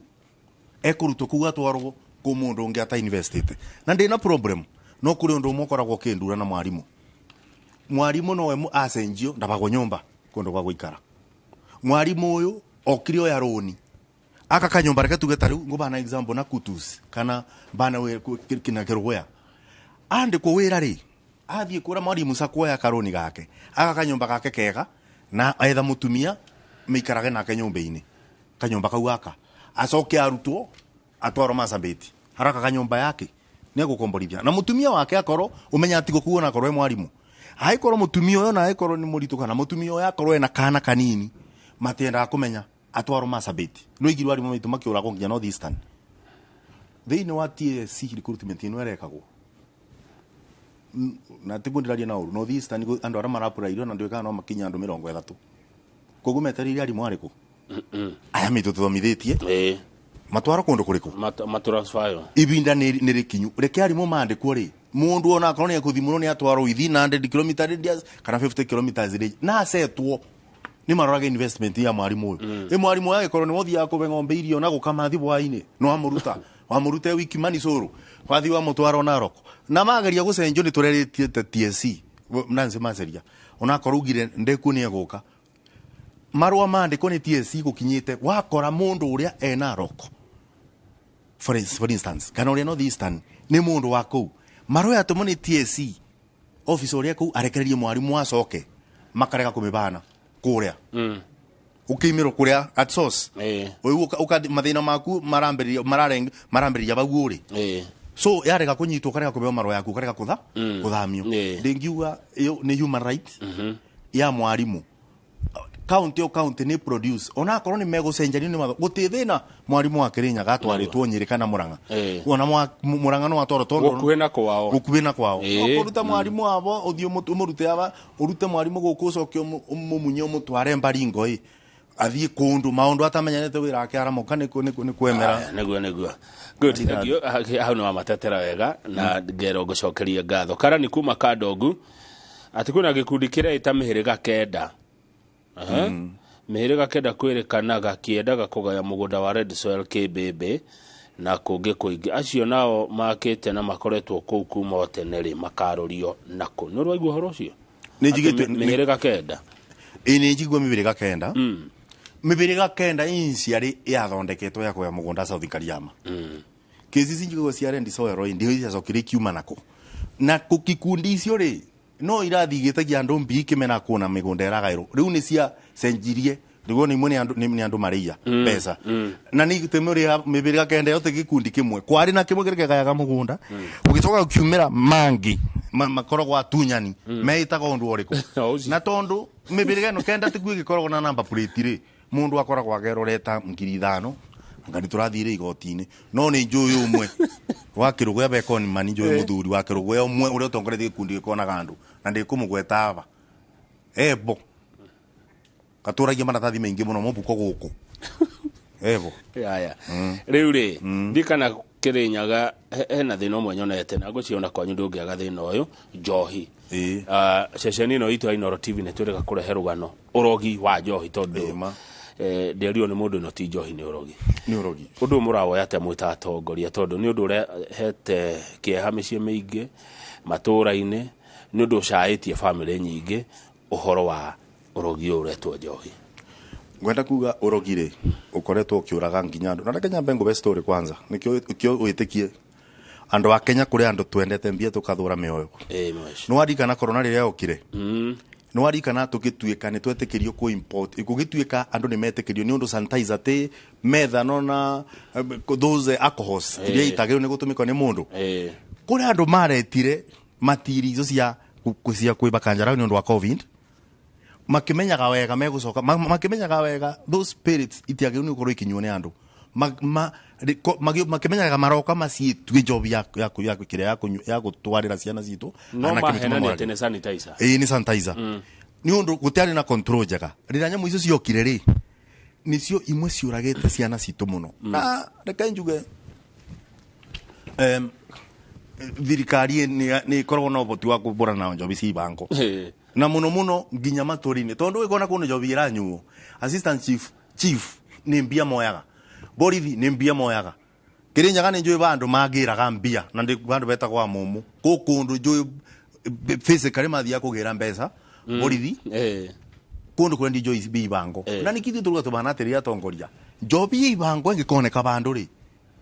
ekũrutwo kũu atwarwo kũ mũndũ ũngĩ ata university na ndĩna problem no kũrĩ ũndũ ũmwe ũkoragwo kĩndura na mwarimũ no we acenjio ndabagwo nyũmba kũndũ gwa gũikara mwarimũ ũyũ okire oya roni aka kanyumba reke tuge tariu ngo bana example na kutus kana bana we kina kerogya ande ko wera ri athie kura mwarimu sakuoya karoni gake aka kanyumba gake kega na aitha mutumia mikarage na kanyumba-ini kanyumba kau aka acoke arutwo atwaro masabeti haraka kanyumba yake ne gukomborithia na mutumia wake akoro umenya ati gukuona akoro mwarimu haikoro mutumia oyo na haikoro ni muritu kana mutumia oyo akoro ena kana kanini matenda kumenya atwaro masabeti no igirwa ari mu mituma kiura konginya North Eastern they know what TSC recruitment ino erekagwo na tigundiraria na North Eastern andu ara marapura irio na ndweka no makinya andu 30 koguo metariri ari mwariko aya mitu tuthomithitie matwaro kundu kuriku matransfer ibinda ni rikinyu reke ari mu mandikwo ri mundu ona akorwo ni akuthimuro ni atwaro ithi 100 km radius kana 50 km range na asetwo ni maroraga investment ya mwarimu uyu mwarimu yake korwo ni wothi ya kube ng'ombe irio na gukama thibwa-ini no amurute wiki mani curu wathi wa mutwaro na roko na mageria gucenjo ni tureritie TSC nanse maceria ona korwo ugire ndeku ni eguka marwa mandiko ni TSC gukinyite wakora mundu uria ena roko for instance kana uria North Eastern ni mundu wa kou marwa atumo ni TSC office uria kou arekererie mwarimu acoke makareka kumibana kuria ukimiro kuria at source uka mathina maku marambiriria baguri so yarega kunyitwo kareka kubeo maro yaku kareka kuthamio ndingiuga iyo ni human right ya mwarimu county ni produce ona akorwo ni mego cenjani ni matho gutithina mwarimu wa Kirinyaga atwaritwo Nyeri kana Murang'a ona Murang'a no atwaro tondo gukuhina kwao okuruta mwarimu abo uthio umurute aba urute mwarimu guku ucoke umumunye umutware Mbaringo athie kundu maundu atamenyanete wira ake aramuka ni kwemera neguo good hau no amatetera wega na ngero gucokeria ngatho kara ni kuma Kadogu ati kuna gikundi kire itamihiriga kenda mihiriga kenda kwirikanaga kiendaga kugaya mugunda wa Red Soil Kibebe na kungi kuingi acio nao makite na makoretwo kuu kuma oteneri makarorio nako no rwaigua horo cio ni njigite mihiriga kenda ni njigua mihiriga kenda mihiriga kenda inciari yathondeketwo ya kuya mugunda South Kariama kezi njigua cia Red Soil ndio icacokire kiuma nako na kukikundi icio ri no irathi gitagia andu mbi kimena kuona migunda eragairo riu ni cia cenjirie riu ni mwe ni andu maria pesa na ni temuri mibiriga kenda yote gikundi kimwe kwari na kimwe kirikaga mugunda ugicoka ukiumira mangi makoragwo atunyani meitaga undu uriku na tondu mibiriga no kenda tigu gikoragwo na number plate ri mundu akoragwo ageroreta 5,000 ngari turathire igoti-ini no ni njuyu umwe wa Kirugwe beko ni mani njuyu muthuri wa Kirugwe umwe uria utongoretie gikundi gikona gandu na ndikumugweta aba ebo katuragia maratathi maingi muno mubuko guku ebo ya riu ri ndikana Kirinyaga hena thina umwe nyonete na guciona kwanyu ndungiaga thina uyu njohi ceceni no itu Inooro TV ne tureka kurehe rugano urogi wa njohi tondu nderio ni mundu no ti njohi ni urogi undu murawo yate mwita atongoria tondu ni undu hete kieha micii mingi matura-ini ni undu ucaitie family nyingi uhoro wa urogi uretwo njohi ngwenda kuga urogire ukoretwo ukiuraga nginya andu na Kenya bengo be story kwanza nikio witikie andu wa Kenya kuri andu twendete mbia tukathura mioyo no arikana corona riria okire no arikana tukituika ni twetikirio ku import ikugituika andu ni metikirio ni undu sanitizer te methano na those alcohols iria itagiro ni gutumika ni mundu kuri andu maretire matiri izo cia kwibaka njara ni undu wa covid makimenyaga wega megucoka makimenyaga wega those spirits itiagiro ni ukorwo ikinywo ni andu makimenyaga maroka maciitwe job ya kire ya gutwarira ciana citu no mahena ni sanitizer ni sanitizer ni undu gutiari na control jaga rira nyamu icio ciokire ri nicio imwe ciuragite ciana citu muno na reka njuge thirikari ni korwo no boti wa kubura na njobi ci banko na muno nginya maturi-ini tondu ikona kuno njobi iranyu assistant chief ni mbia moyaga borithi ni mbia moyaga Kirinyaga ni njui bandu magiraga mbia na ndi bandu betagwa mumu kundu njui physically mathia kugira mbeca borithi kundu kwendi njui bibango na nikithi turuga tubana tiria tongoria njobi ibango ngikoneka bandu ri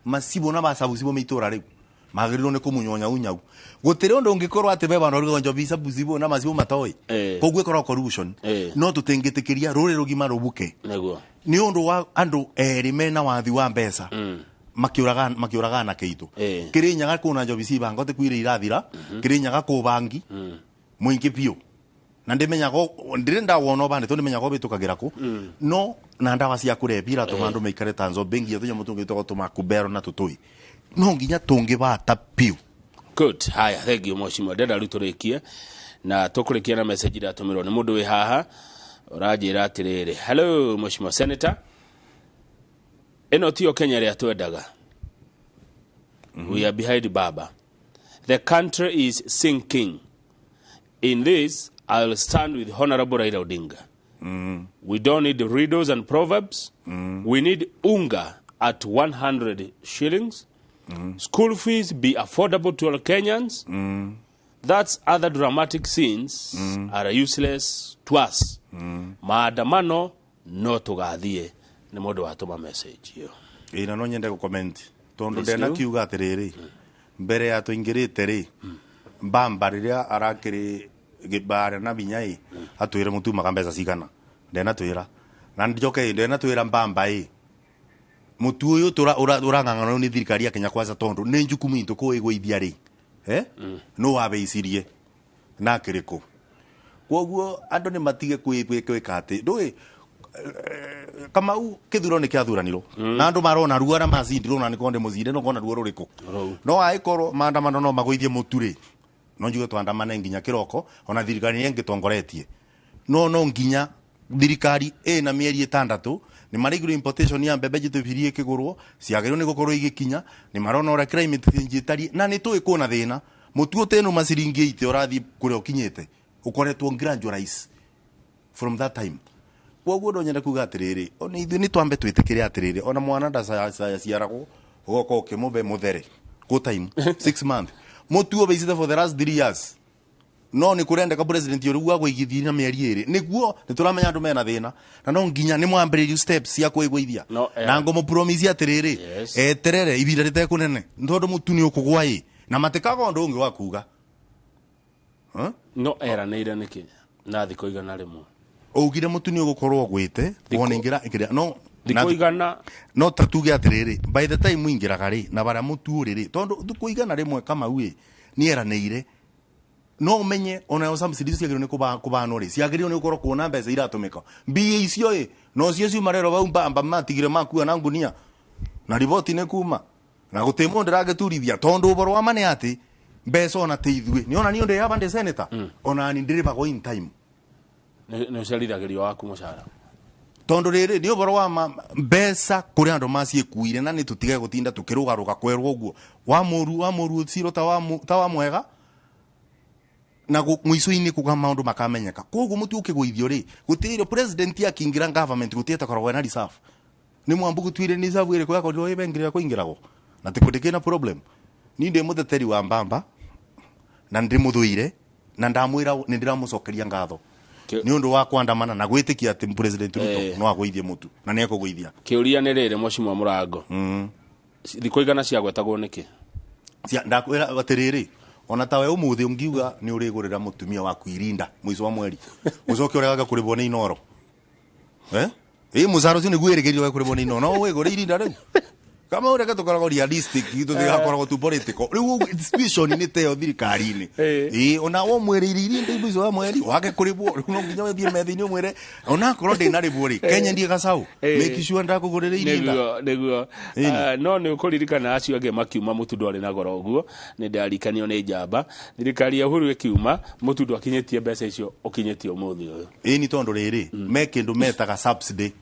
masibo na basabu sibo mitura ri magiriro ne kumunyonya unyau gutire undu ngikorwo ati be bandu rugo njobi sabu sibo na masibo matoi kogwe korwo corruption no tutengitikiria ruri rugima rubuke ni undu wa andu eri mena wathi wa mbeca makiuraga na keitu Kirinyaga kuna njobi cibango te kwire irathira Kirinyaga ku bangi muingi pio na ndimenyago ndirenda wono bande to ndimenyago bitukagira ku no na ndawa cia kurepira to bandu meikare tanzo bengi yetu nyamutungi to tuma kubero na tutui no nginya tungi bata pio. Good. Haya, thank you Mheshimiwa Dada Ruturikie na tukurikia na message ira tumirwo ni mundu wi haha urajira atiriri. Hello Mheshimiwa Senator. Eno tiyo Kenya ria twendaga. We are behind Baba. The country is sinking. In this, I'll stand with Honorable Raila Odinga. We don't need riddles and proverbs. We need unga at 100 shillings. School fees be affordable to all Kenyans. That's other dramatic scenes are useless to us. Maandamano no tugathie. Ni modo watuma message yo. Ina no nyende ku comment. Tondo ndena kiuga atiriri. Mbere ya tuingirite ri. Mbamba riria arakiri gibara na binyai atwire mutu makambeza cigana. Ndena twira. Na ndijoke ndena twira mbamba mutu uyu urangangana ni thirikari ya Kenya Kwanza tondo ni njukumu into ko igweithia ri. No wabeicirie na kiriko. Koguo andu ni matige kwika ati. Ndui kama u kithuro ni kiathuraniro na andu marona ruo ara macindiro na nikonde muzinde no kona ruo ruriku no aikoro maandamano no maguithie muturi no njuge twandamane nginya kiroko ona thirikari yengi tongoretie no nginya thirikari na mieri 6 ni mariguru importation ya mbembe jitubirie kigurwo ciagirwo ni gukorwo igikinya ni marona ora climate change itari na ni tuwe kona thina mutuo teno maciringi 8 orathi kure okinyete ukoretwo gradualize from that time. Woguo ndo nyenda kuga atiriri ona ithu ni twambe twitikire atiriri ona mwana ndasa ciarago goko ukimube muthere go time 6 months mutuo beicite for the last 3 years no ni kurenda ka president yoru gwa igithia na mieri iri niguo ni turamenya andu mena thina na no nginya ni mwambiririo steps cia kuigwithia na ngomo promise atiriri eterere ibira rite kunene ntondu mutu ni ukugwa na matikaga ndu ungi wa kuga no era neira niki na thiko igana rimwe ugire mutu ni ugukorwo gwite wonengira no thiko igana no tatuge atiriri by the time mwingiraga ri na bara mutu uriri tondu thiko igana rimwe kama uye ni era neire no umenye ona yo some cities yagiro ni kubano ri ciagiro ni ukorwo kuona mbeca iratumika mbia icio no cio marero bamba matigire makuwa na ngunia na riboti ne kuma na gutemo ndirage turithia tondu uboro wa mane ati mbeca ona teithwe ni ona ni onde yaba ndi senator ona ni ndiriba go in time ne uciarithagirio waku mucara tondu riri ni uboro wa mbeca kuri andu macie kuire na ni tutige gutinda tukirugaruga kwerwo uguo wa muru ciro ta wa mwega na muico-ini kuga maundu makamenyeka koguo mutu ukigwithio ri gutiro president ya kingira government gutieta korwo na reserve ni mwambu gutwire ni reserve ire kwa ko ibengire kuingirago na tikudikina problem ni ndi muteteri wa mbamba na ndi muthuire na ndamwira ni ndiramucokeria ngatho ni undu wa kwandamana na gwitikia ati president Ruto no agwithie mutu na ni ekugwithia kiuria ni rire Mheshimiwa Murango thiko igana cia gwetagwo niki ndakwira atiriri ona tawe umuthi ungiuga ni urigurira mutumia waku irinda mwizo wa mweri ucoke uregaga kuribwo ni inoro muzaro cio ni gwirigirio kuribwo ni inoro no wigure irinda riu kama ureka tukoragwo realistic gitu tigakoragwo tu political riu situation ni teo thirikari-ini ona wo mwiriririe ndi bizo wa mweri wake kuribwo riu no nginya wethie methi-ini umwire ona korwo ndi na ribwo ri Kenya ndi gacau make sure ndakugurira irinda niguo no ni ukuririkana acio ange makiuma mutu ndwari na goro uguo ni ndarikanio ni njamba thirikari ya Uhuru ikiuma mutu ndwakinyitie mbeca icio ukinyitie umuthi uyu ni tondu riri me kindu metaga subsidy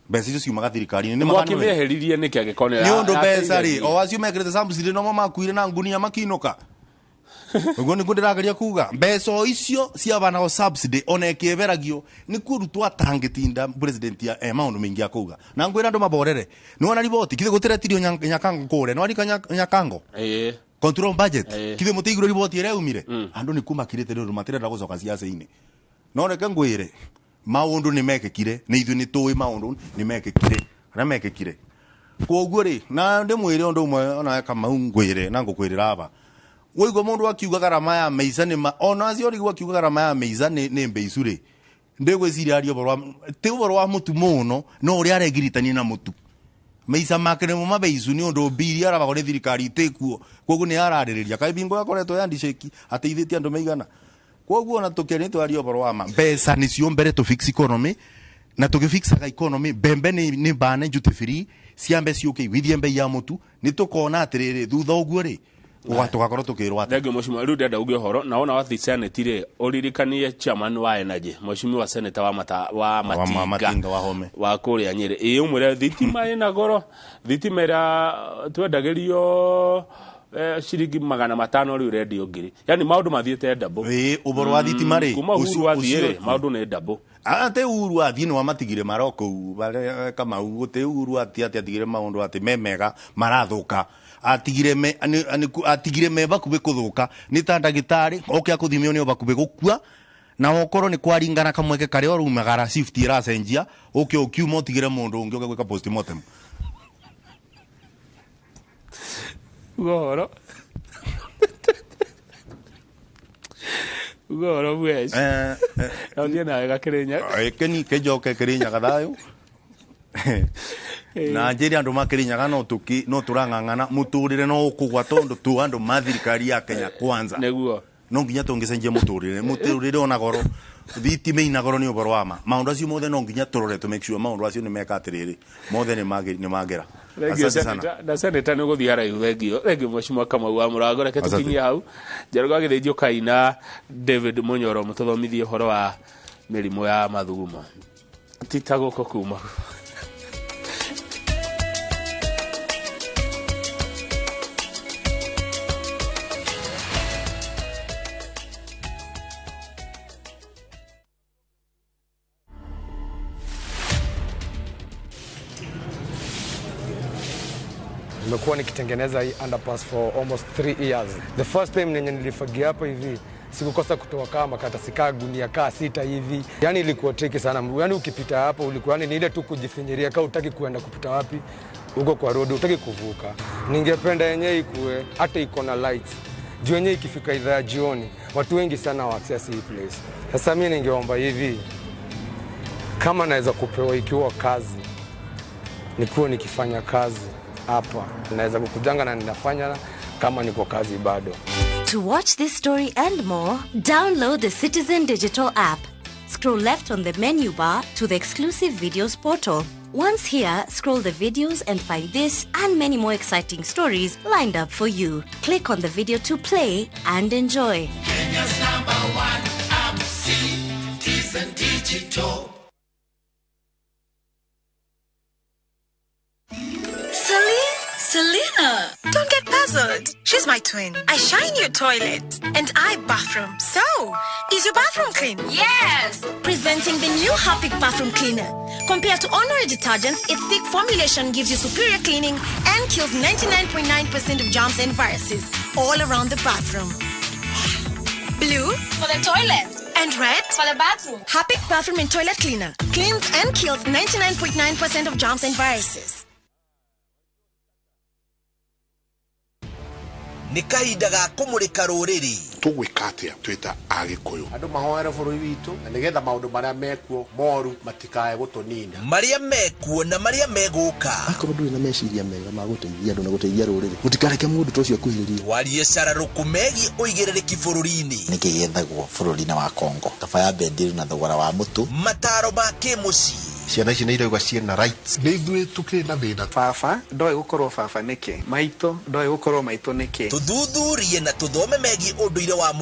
mbeca icio ciumaga thirikari-ini ni mwakimeheririe ni kiage konera ni undu mbeca ri o acio mekirite subsidy no makuire na ngunia makinuka uguo ni ndirageria kuga mbeca icio ciabanago subsidy ona ikieberagio ni kurutwo atangitinda president ya maundu mingi akuga na ngwira andu maborere ni wona riboti kithe gutiretirio nyakango kure no arika nyakango control budget kithe mutigiro riboti ire umire andu ni kuma kirite ndu matirenda gucoka siasa-ini no reke ngwire maundu ni mekekire ni ithu ni tuwi maundu ni mekekire na mekekire koguo ri na ndimwire undu umwe ona kama ngwire na ngukwirira aba woigwa mundu akiuga garama ya maiza ni ona acio rigwa akiuga garama ya maiza ni mbeicu ri ndigwiciria ario borwa ti borwa mutu muno no uri aregiritania na mutu maiza make ni mabeicu ni undu mbiri arabagwo ni thirikari itekuo koguo ni araririria kaibingo yakoretwo yandiceki ateithitie andu maigana koguo na tukeni twario borwa ma mbeca ni cio mbere to fix economy na tugifixaga economy bembe ni bane jute free ciambe ciuke withie mbei ya mutu ni tukona atiriri thutha uguo ri tugakorwo tukirwa ndege mheshimiwa riu ndenda uge horo naona wathi senate ri uririkanie chairman wa energy mheshimiwa senator wa matinga wa home wa kuria Nyeri umwire thitima ina goro thitima ira twendagerio shiringi 500 riu redio ngiri yani maundu mathiete double uboro wa thitima ri ucio wathiire maundu ni double ate uru athie no matigire maroko bare kama ugute uru atigire maundu ati memega marathuka atigire me bakube kuthuka ni ta ndagitari oke akuthimio ni bakube gukua na okoro ni kwaringana kamweke kare orumagara shift iracenjia oke okiuma otigire mundu ungi gwika postmortem goro goro bwes ndio na gakirinya keni kejoke kirinya gathayo na njeri andu makirinyaga no turangangana muturire no ukugwa tondu tu andu mathirikari ya Kenya kwanza neguo no nginya tungicenjia muturire ona goro thitima ina goro ni uboro ama maundu acio mothe no nginya turore to make sure maundu acio ni meka atiriri mothe ni magera na seneta ni guthia raiu thengio mheshimiwa Kamau wa Murago reke tukinyie hau njeruga agithithio Kaina David Munyoro mututhomithie horo wa mirimu ya mathugumo titaguko kuma Nimekuwa nikitengeneza hii underpass for almost 3 years. The first time nenye nilifagia hapa hivi sikukosa kutoa kama karatasi kaa gunia kaa 6 hivi. Yani ilikuwa tricky sana. Yani ukipita hapo ulikuwa ni ile tu kujifinyiria kaa utaki kuenda kupita wapi uko kwa road utaki kuvuka. Ningependa yenyewe ikue hata iko na lights. Juu yenyewe ikifika idhaa jioni watu wengi sana wa access hii place. Sasa mimi ningeomba hivi kama naweza kupewa ikiwa kazi nikuwa nikifanya kazi hapa naweza kukujanga na ninafanya kama niko kazi bado. To watch this story and more, download the Citizen Digital app. Scroll left on the menu bar to the exclusive videos portal. Once here, scroll the videos and find this and many more exciting stories lined up for you. Click on the video to play and enjoy. Kenya's #1 app, Citizen Digital. Selena, don't get puzzled. She's my twin. I shine your toilet and I bathroom. So, is your bathroom clean? Yes! Presenting the new Harpic Bathroom Cleaner. Compared to ordinary detergents, its thick formulation gives you superior cleaning and kills 99.9% of germs and viruses all around the bathroom. Blue for the toilet and red for the bathroom. Harpic Bathroom and Toilet Cleaner cleans and kills 99.9% of germs and viruses. nĩ kahinda ga kũmũrĩka rũrĩrĩ. Tũgwĩka atĩa twĩta Agĩkũyũ? Andũ mahoere bũrũri witũ na nĩgetha maũndũ marĩa mekuo moru matikae gũtũnina. Marĩa mekuo na marĩa megũka. Akorwo ndũrĩ na meciria mega ma gũteithia andũ na gũteithia rũrĩrĩ, mũtikareke mũndũ ta ũcio akuhĩrĩrie. Warie cararũku megiĩ ũigĩrĩrĩki bũrũri-inĩ. Nĩkĩ gĩethagwo bũrũri-inĩ wa Kongo? Kaba ya bendiru na thogora wa mũtu. Mataro ma kĩmũciĩ. Ciana ici nĩ irauga ciĩna rights. Nĩ ithuĩ tũkĩrĩ na thĩna. Baba ndoĩ gũkorwo baba nĩkĩ? Maitũ ndoĩ gũkorwo maitũ nĩkĩ? Tũthuthurie na tũthome megiĩ ũndũire wa